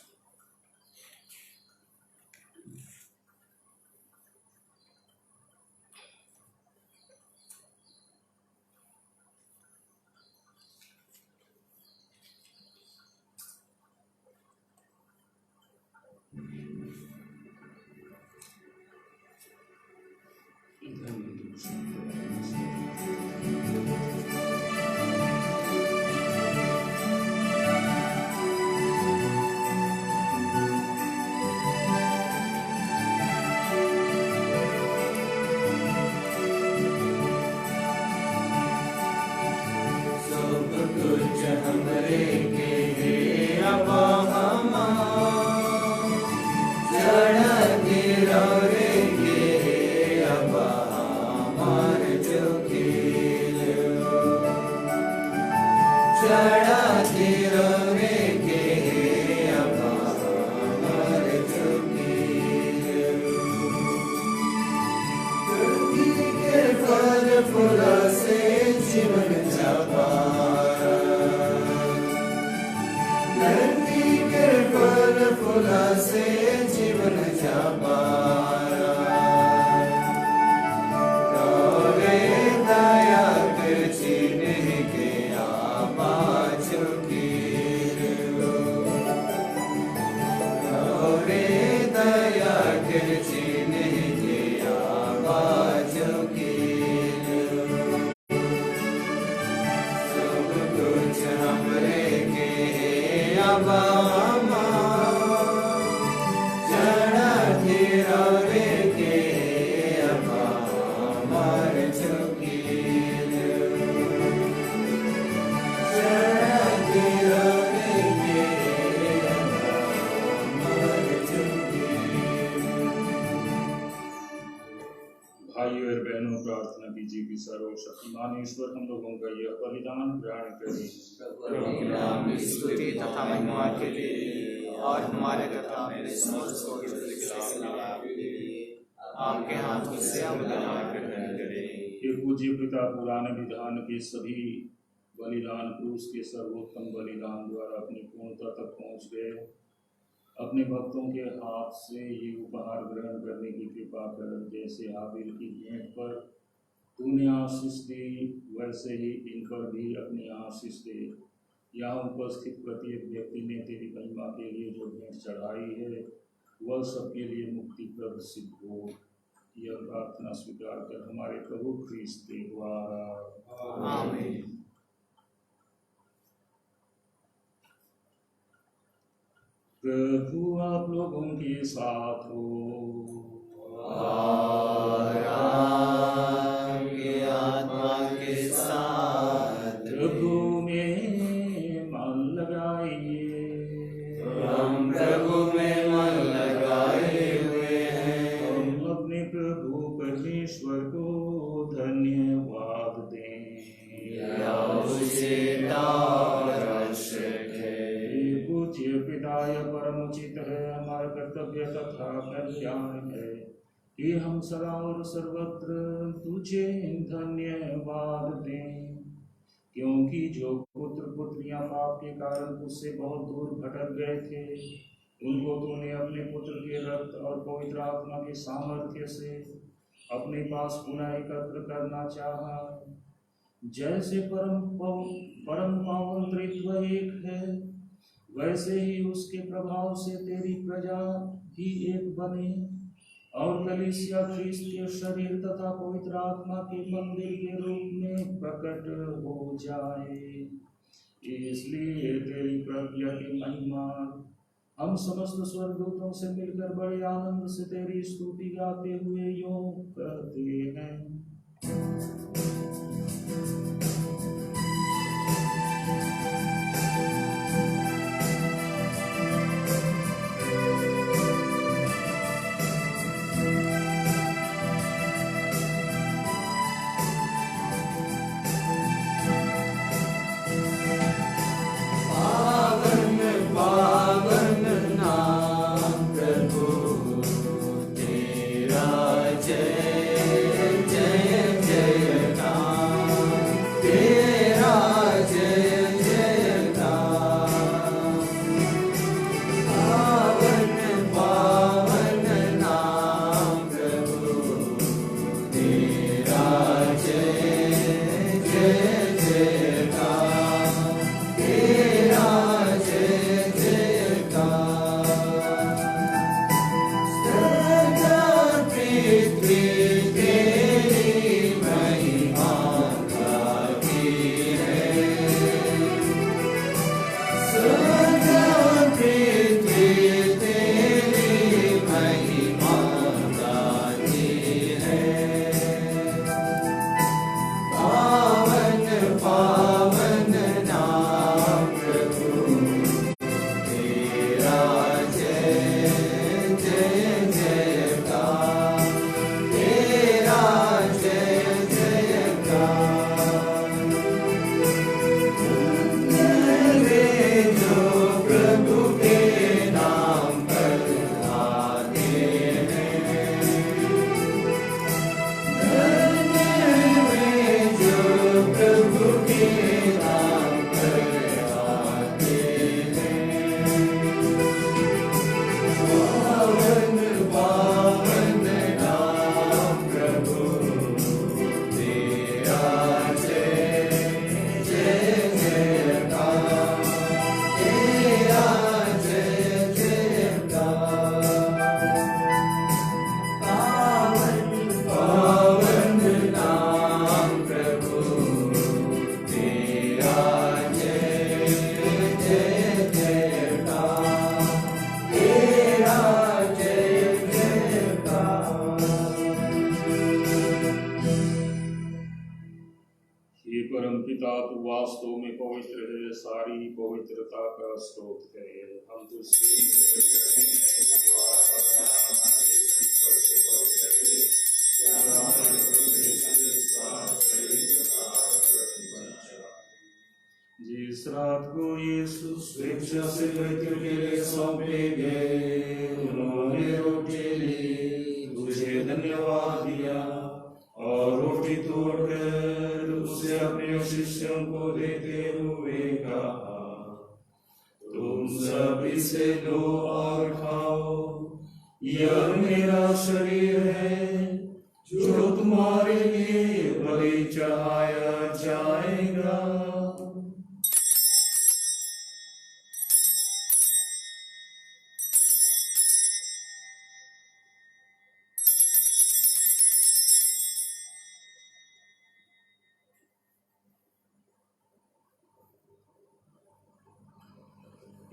भाइयों और बहनों, प्रार्थना कीजिए कि सर्वशक्तिमान ईश्वर हम लोगों का यह बलिदान ग्रहण करे। प्रभु के नाम में स्तुति तथा महिमा के लिए और हमारे तथा मेरे समस्त पवित्र खिलाफ आपके हाथों से हम बलिदान ग्रहण करें। हे पूज्य पिता, पुराने विधान के सभी बलिदान क्रूस के सर्वोत्तम बलिदान द्वारा अपनी पूर्णता तक पहुँच गए। अपने भक्तों के हाथ से ये उपहार ग्रहण करने की कृपा कर। जैसे हाबिल की भेंट पर तूने आशीष दी, वैसे ही इन पर भी अपनी आशीष दे। यहाँ उपस्थित प्रत्येक व्यक्ति ने तेरी महिमा के लिए जो भेंट चढ़ाई है, वह सबके लिए मुक्तिप्रद सिद्ध हो। यह प्रार्थना स्वीकार कर हमारे प्रभु ख्रीस्त के द्वारा आमीन। प्रभु आप लोगों के साथ हो और आपकी आत्मा के साथ। प्रभु में मन लगाइए। हम प्रभु में मन लगाए हुए हैं। हम अपने प्रभु परमेश्वर को धन्यवाद दें। यह उचित और आवश्यक है। पूज्य पिता, यह परम उचित है, हमारा कर्तव्य तथा कल्याण है कि हम सदा और सर्वत्र तुझे धन्यवाद दें, क्योंकि जो पुत्र पुत्रियां पाप के कारण तुझसे बहुत दूर भटक गए थे, उनको तूने अपने पुत्र के रक्त और पवित्र आत्मा के सामर्थ्य से अपने पास पुनः एकत्र करना चाहा। जैसे परम पावन त्रित्व एक है, वैसे ही उसके प्रभाव से तेरी प्रजा भी एक बने और कलीसिया ख्रीस्त के शरीर तथा पवित्र आत्मा के मंदिर के रूप में प्रकट हो जाए। इसलिए तेरी प्रज्ञा की महिमा हम समस्त स्वर्गदूतों से मिलकर बड़े आनंद से तेरी स्तुति गाते हुए यूं कहते हैं। परमपिता तू वास्तव में पवित्र है, सारी पवित्रता का स्रोत है। हम जिस रात को यीशु स्वेच्छा से मृत्यु के लिए सौंपे गए, उन्होंने रोटी ली, तुझे धन्यवाद दिया और रोटी तोड़कर उसे अपने शिष्यों को देते हुए कहा, तुम सब इसे लो और खाओ, यह मेरा शरीर है जो तुम्हारे लिए बलि चढ़ाया जाएगा।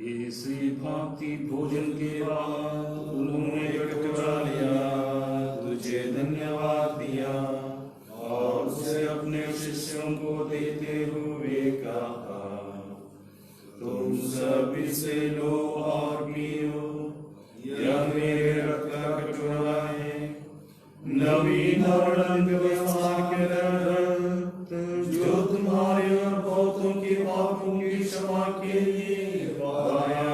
इसी भांति भोजन के बाद उन्होंने कटोरा लिया, तुझे धन्यवाद दिया और उसे अपने शिष्यों को देते हुए कहा, तुम सब इसे लो और पियो, यह मेरे रक्त का कटोरा है, नवीन और अनंत व्यवहार के रक्त, जो तुम्हारे और बहुतों के पापों की क्षमा के लिए बहाया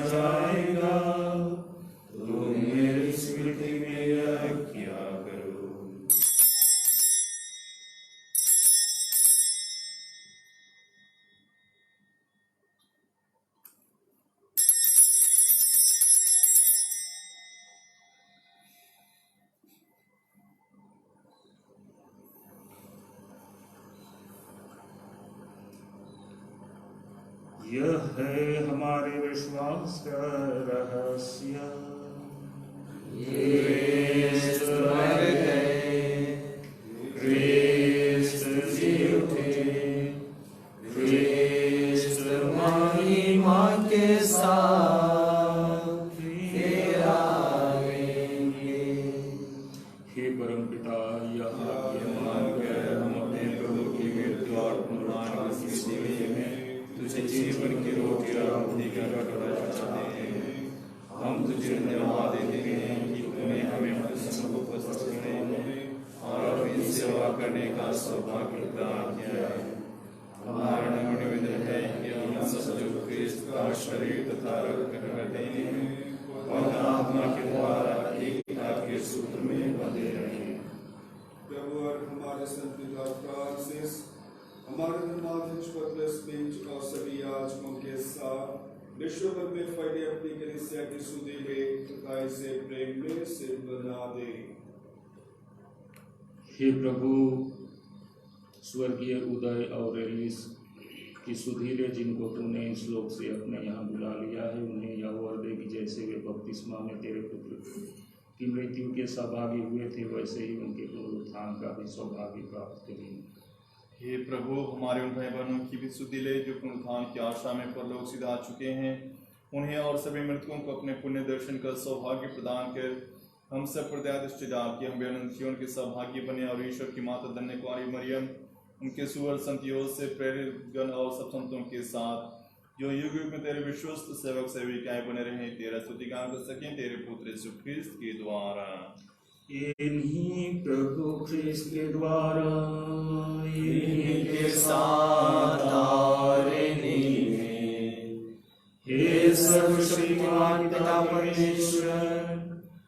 जाएगा। तुम मेरी स्मृति में यह किया करो। यह है हमारे विश्वास का रहस्य। क्रिस्त मर गए, क्रिस्त जी उठे, क्रिस्त महिमा के साथ फिर आएंगे। हे परमपिता, यह मानकर हम अपने प्रभु की मृत्यु और पुनरुत्थान की स्मृति में तुझे जीवन की रोटी और मुक्ति का कटोरा चढ़ाते हैं। हम तुझे धन्यवाद देते हैं कि तूने हमें को उपस्थित करने और अपनी सेवा करने का सौभाग्य प्रदान किया है। हमारा निवेदन है कि हम सब जो क्रिस्त का शरीर तथा रक्त करते हैं और आत्मा के द्वारा एकता के सूत्र में बंधे रहें। प्रभु और हमारे संत पिता फ्रांसिस, हमारे धर्माध्यक्ष पत्रस बेंच और सभी याजकों के साथ विश्व भर में फैले अपनी कलीसिया की सुधि ले तथा इसे प्रेम में सिद्ध बना दे। हे प्रभु, स्वर्गीय उदय और एलिस की सुधीरे जिनको तूने इस लोक से अपने यहाँ बुला लिया है, उन्हें यह वर दे कि जैसे वे बपतिस्मा में तेरे पुत्र की मृत्यु के सहभागी हुए थे, वैसे ही उनके पुनरुत्थान का भी सौभाग्य प्राप्त करें। हे प्रभु, हमारे उन भाई बहनों की भी सुधि ले जो पुनरुत्थान की आशा में परलोक सिधा चुके हैं, उन्हें और सभी मृतकों को अपने पुण्य दर्शन का सौभाग्य प्रदान कर हम सब पर दया दृष्टि डाल के हम अनंत जीवन के सहभागी बने और ईश्वर की माता धन्य कुमारी मरियम, उनके सुवर संत योसेफ से प्रेरित गण और सब संतों के साथ जो युग युग में तेरे विश्वस्त सेवक सेविकाएं बने रहें, तेरा स्तुतिगान कर सकें तेरे पुत्र यीशु ख्रिस्त के द्वारा। इन्हीं प्रभु ख्रिस्त के द्वारा, इन्हीं के साथ और इन्हीं में, हे सर्वशक्तिमान पिता परमेश्वर,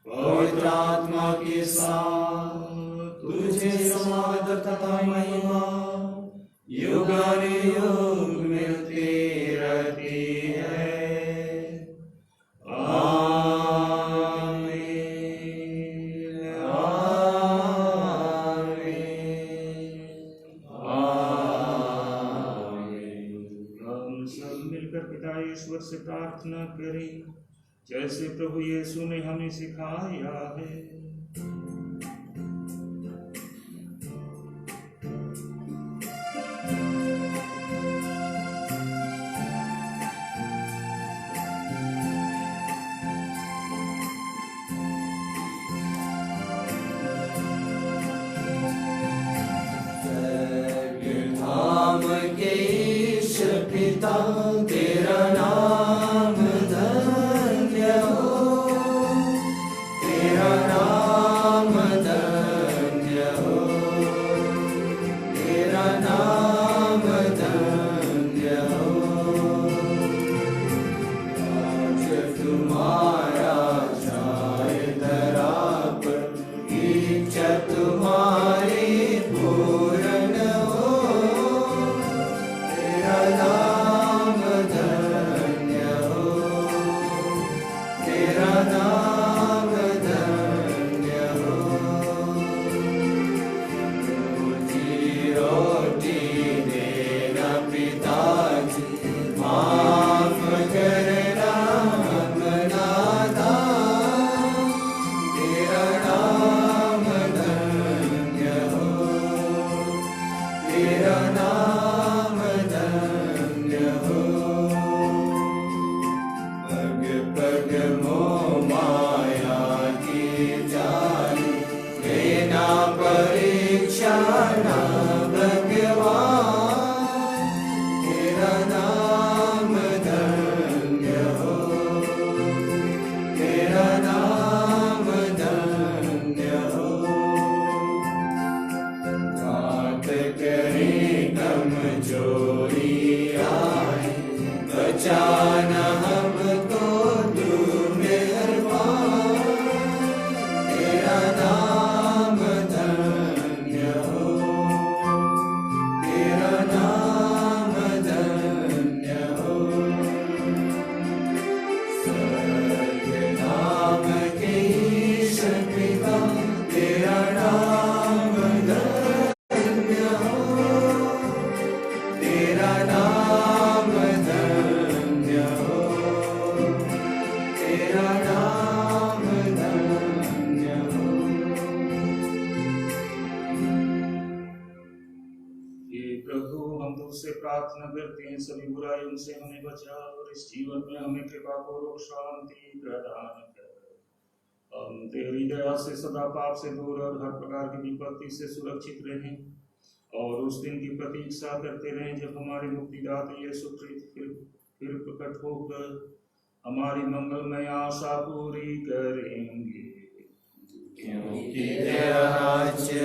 पवित्र आत्मा के साथ तुझे समादर तथा महिमा युगानुयुग मिलती रहती है। आमीन, आमीन, आमीन। हम सब मिलकर पिता ईश्वर से प्रार्थना करें, जैसे प्रभु यीशु ने हमें सिखाया है। धाम तेरा नाम धन्य हो, तेरा नाम धन्य हो, तेरा नाम धन्य हो। आज तुम्हारा छाए धरा पर, इच्छा तुम्हारी पूर्ण हो, तेरा नाम धन्य हो, तेरा नाम धन्य हो। रोजी रोटी देना पिताजी, माफ करना अपना दान, तेरा नाम धन्य हो, तेरा नाम धन्य हो। पग पग मोह माया की जाली, लेना परीक्षा ना भगवान, तेरा नाम धन्य हो, तेरा नाम धन्य हो। घात करें कमजोरी आए, बचाना हमको तू मेहरबान, तेरा नाम धन्य हो, तेरा नाम धन्य हो। सत्यनाम के ईश्वर पिता, तेरा नाम धन्य हो, तेरा नाम धन्य हो, तेरा नाम धन्य हो। हे प्रभु, हम तुझसे प्रार्थना करते हैं सभी बुराइयों से हमें बचा और इस जीवन में हमें कृपा पूर्वक शांति प्रदान कर। हम तेरी दया से सदा पाप से दूर और हर प्रकार की विपत्ति से सुरक्षित रहें और उस दिन की प्रतीक्षा करते रहें जब हमारे मुक्तिदाता यीशु फिर प्रकट होकर हमारी मंगलमय आशा पूरी करेंगे। क्योंकि तेरा राज्य,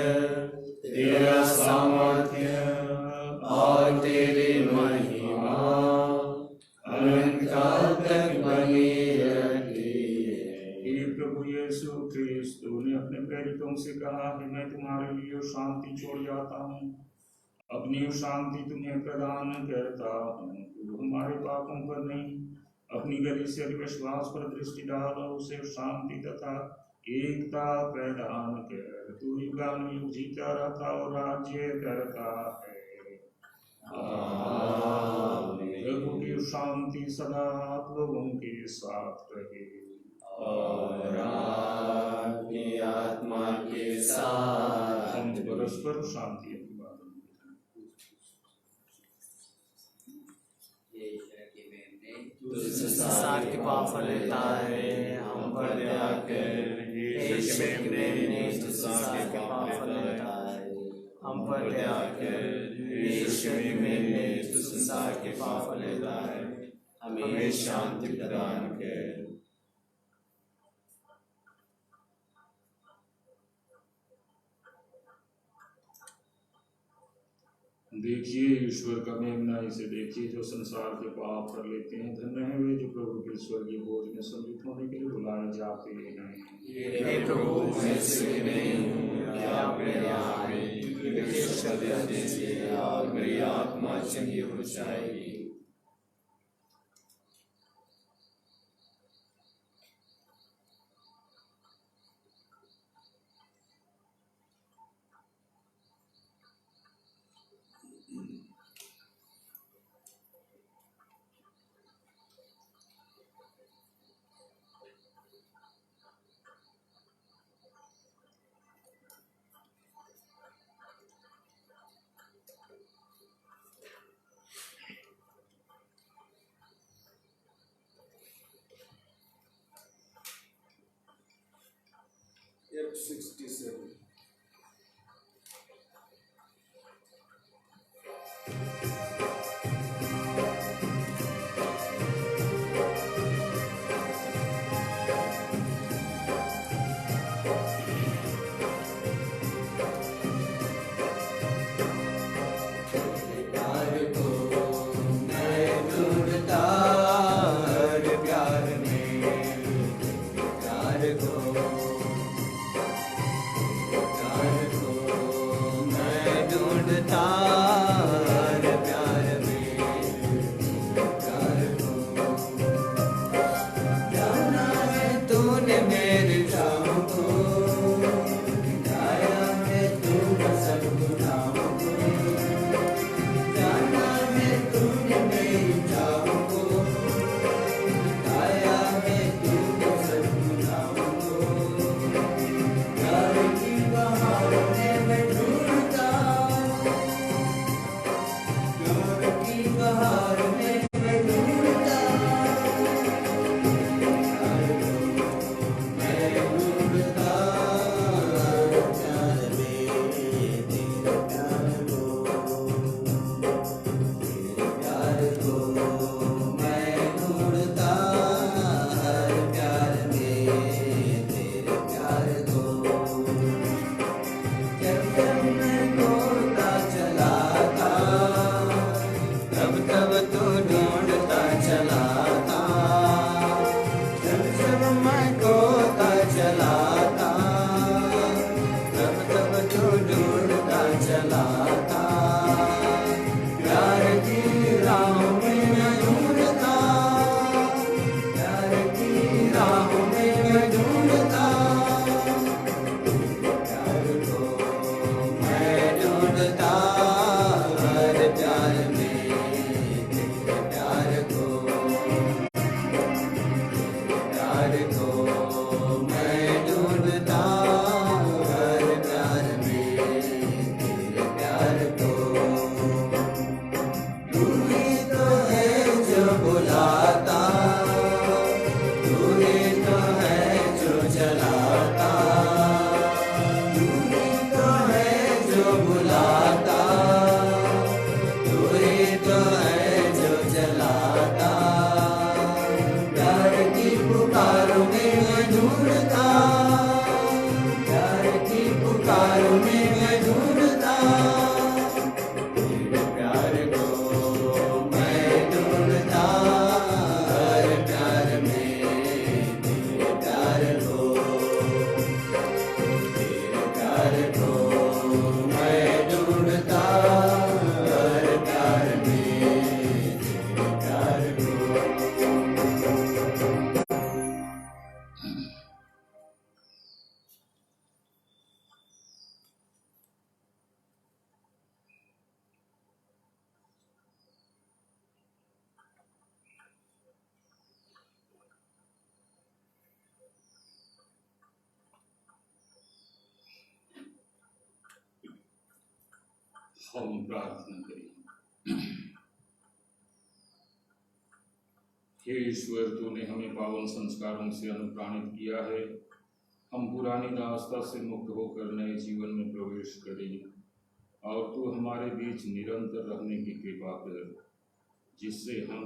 तेरा सामर्थ्य और तेरी महिमा अनंत काल तक बनी रहती है। हे प्रभु यीशु ख्रिस्त, तूने अपने प्रेरितों से कहा है, मैं तुम्हारे लिए शांति छोड़ जाता हूँ, अपनी शांति तुम्हें प्रदान करता हूँ। तू हमारे पापों पर नहीं, अपनी गली से विश्वास पर दृष्टि डाल और उसे शांति तथा एकता प्रदान कर। तू युगानुयुग जीता रहता और राज्य करता है। आमीन। प्रभु की शांति सदा आप लोगों के साथ रहे और आपकी आत्मा के साथ। हम परस्पर शांति अभिवादन। तू संसार के पाप लेता है, हम पर दया कर। यीशु के प्रेम ने संसार के पाप लेता है, हम पर दया कर। यीशु के प्रेम ने संसार के पाप लेता है, हमें शांति प्रदान कर। देखिए ईश्वर का मेमना, इसे देखिए जो संसार के पाप कर लेते हैं। धन्य है वे जो प्रभु के स्वर्गीय भोज में सम्मिलित होने के लिए बुलाए जाते हैं। हे प्रभु, मैं इसलिए नहीं हूँ कि आप मेरे यहाँ आए, क्योंकि शब्द दीजिए और मेरी आत्मा चंगी हो जाएगी। F67. ढूंढता हर प्यार में तेरे प्यार को मैं ढूंढता हर प्यार में तेरे प्यार को। तू ही तो है जो बुलाता, तू ही तो है जो जलाता, तू ही तो है जो बुलाता, तू ही तो है जो जलाता। प्यार की पुकार में मैं ढूंढता, प्यार की पुकार में मैं ढूंढता तेरे प्यार को मैं ढूंढता हर प्यार में तेरे प्यार को, तेरे प्यार को मैं ढूंढता हर प्यार में तेरे प्यार को। हम प्रार्थना करें। हे ईश्वर, तूने हमें पावन संस्कारों से अनुप्राणित किया है। हम पुरानी दास्ता से मुक्त होकर नए जीवन में प्रवेश करें और तू हमारे बीच निरंतर रहने की कृपा कर, जिससे हम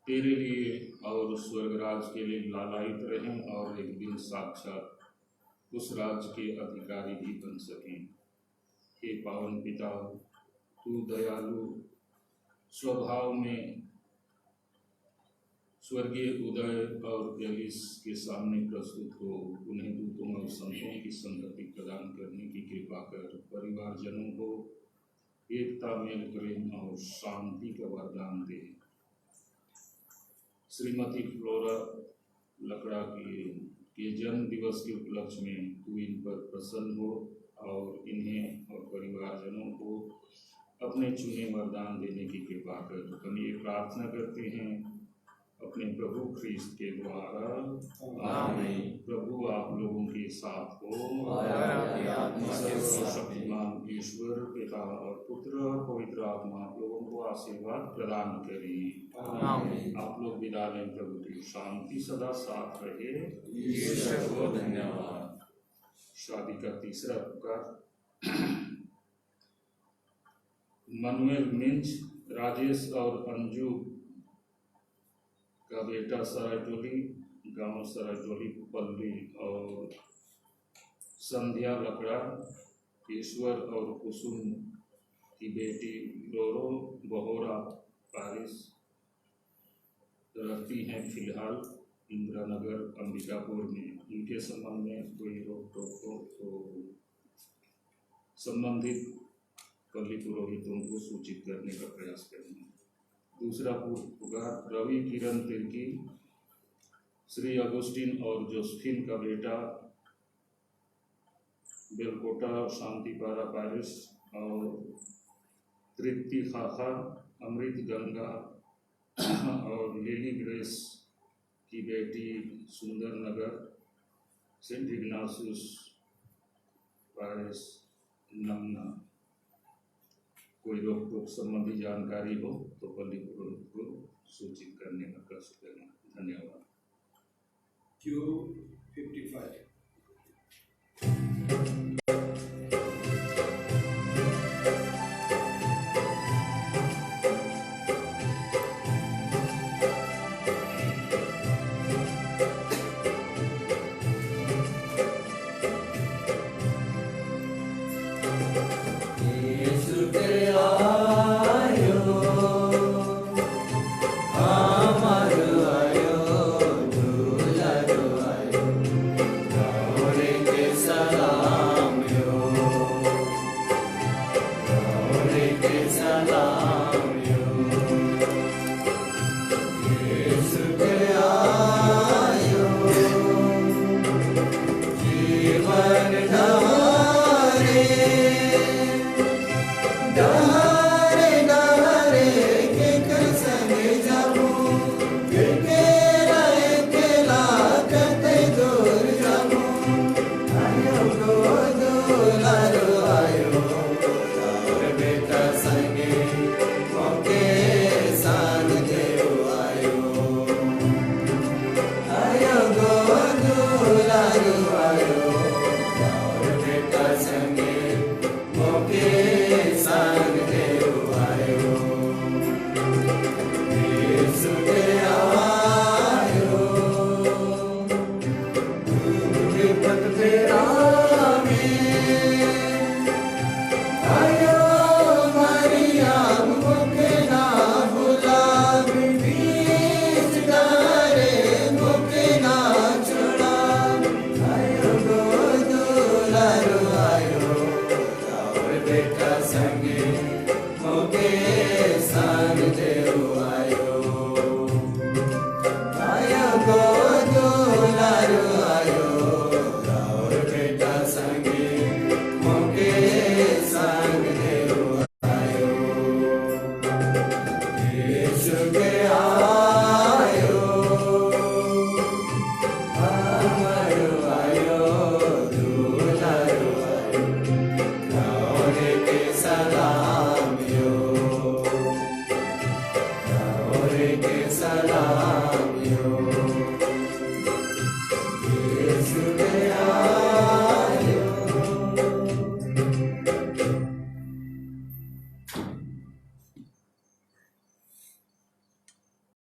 तेरे लिए और स्वर्गराज के लिए लालायित रहें और एक दिन साक्षात उस राज्य के अधिकारी भी बन सकें। हे पावन पिता, तू दयालु स्वभाव में स्वर्गीय उदय और कैलिस के सामने प्रस्तुत हो, उन्हें दूतों और संतों की संगति प्रदान करने की कृपा कर परिवारजनों को एकता में प्रेम और शांति का वरदान दे। श्रीमती फ्लोरा लकड़ा के जन्म दिवस के उपलक्ष्य में तू इन पर प्रसन्न हो और इन्हें और परिवारजनों को अपने चुने वरदान देने की कृपा कर। हम ये प्रार्थना करते हैं अपने प्रभु ख्रीस्त के द्वारा, आमीन। प्रभु आप लोगों के साथ हो और आपकी आत्मा के साथ। सर्वशक्तिमान ईश्वर पिता और पुत्र और पवित्र आत्मा आप लोगों को आशीर्वाद प्रदान करें, आमीन। आप लोग विदा लें। प्रभु की शांति सदा साथ रहे। ईश्वर को धन्यवाद। शादी का तीसरा पुकार। मनुएल मिंच, राजेश और अंजू का बेटा सरायटोली, गांव सरायटोली पल्ली, और संध्या लकड़ा, ईश्वर और कुसुम की बेटी लोरो बहोरा पारिस रहती हैं फिलहाल इंदिरा नगर अंबिकापुर में। इनके संबंध में कोई रोक टोक हो तो संबंधित पल्ली पुरोहितों को सूचित करने का प्रयास करेंगे। दूसरा पुकार रवि किरण तिर्की, श्री अगुस्टिन और जोसेफिन का बेटा बेलकोटा शांतिपारा पारिस, और तृप्ति खाखा, अमृत गंगा और लिली ग्रेस की बेटी सुंदर नगर सेंट इग्नासियस पारिस नमना। कोई रोक टोक संबंधी जानकारी हो तो पल्ली पुरोहित को सूचित करने का कष्ट करें। धन्यवाद। Q55 जीवन धारे मोके संग देव आयो यीशु दे आयो विपत तेरा में आयो मरियम मोके ना भुलावे बीच डारे मोके ना छुड़ावे आयो गो दुलारो आयो और बेटा संगे मोके संग देव आयो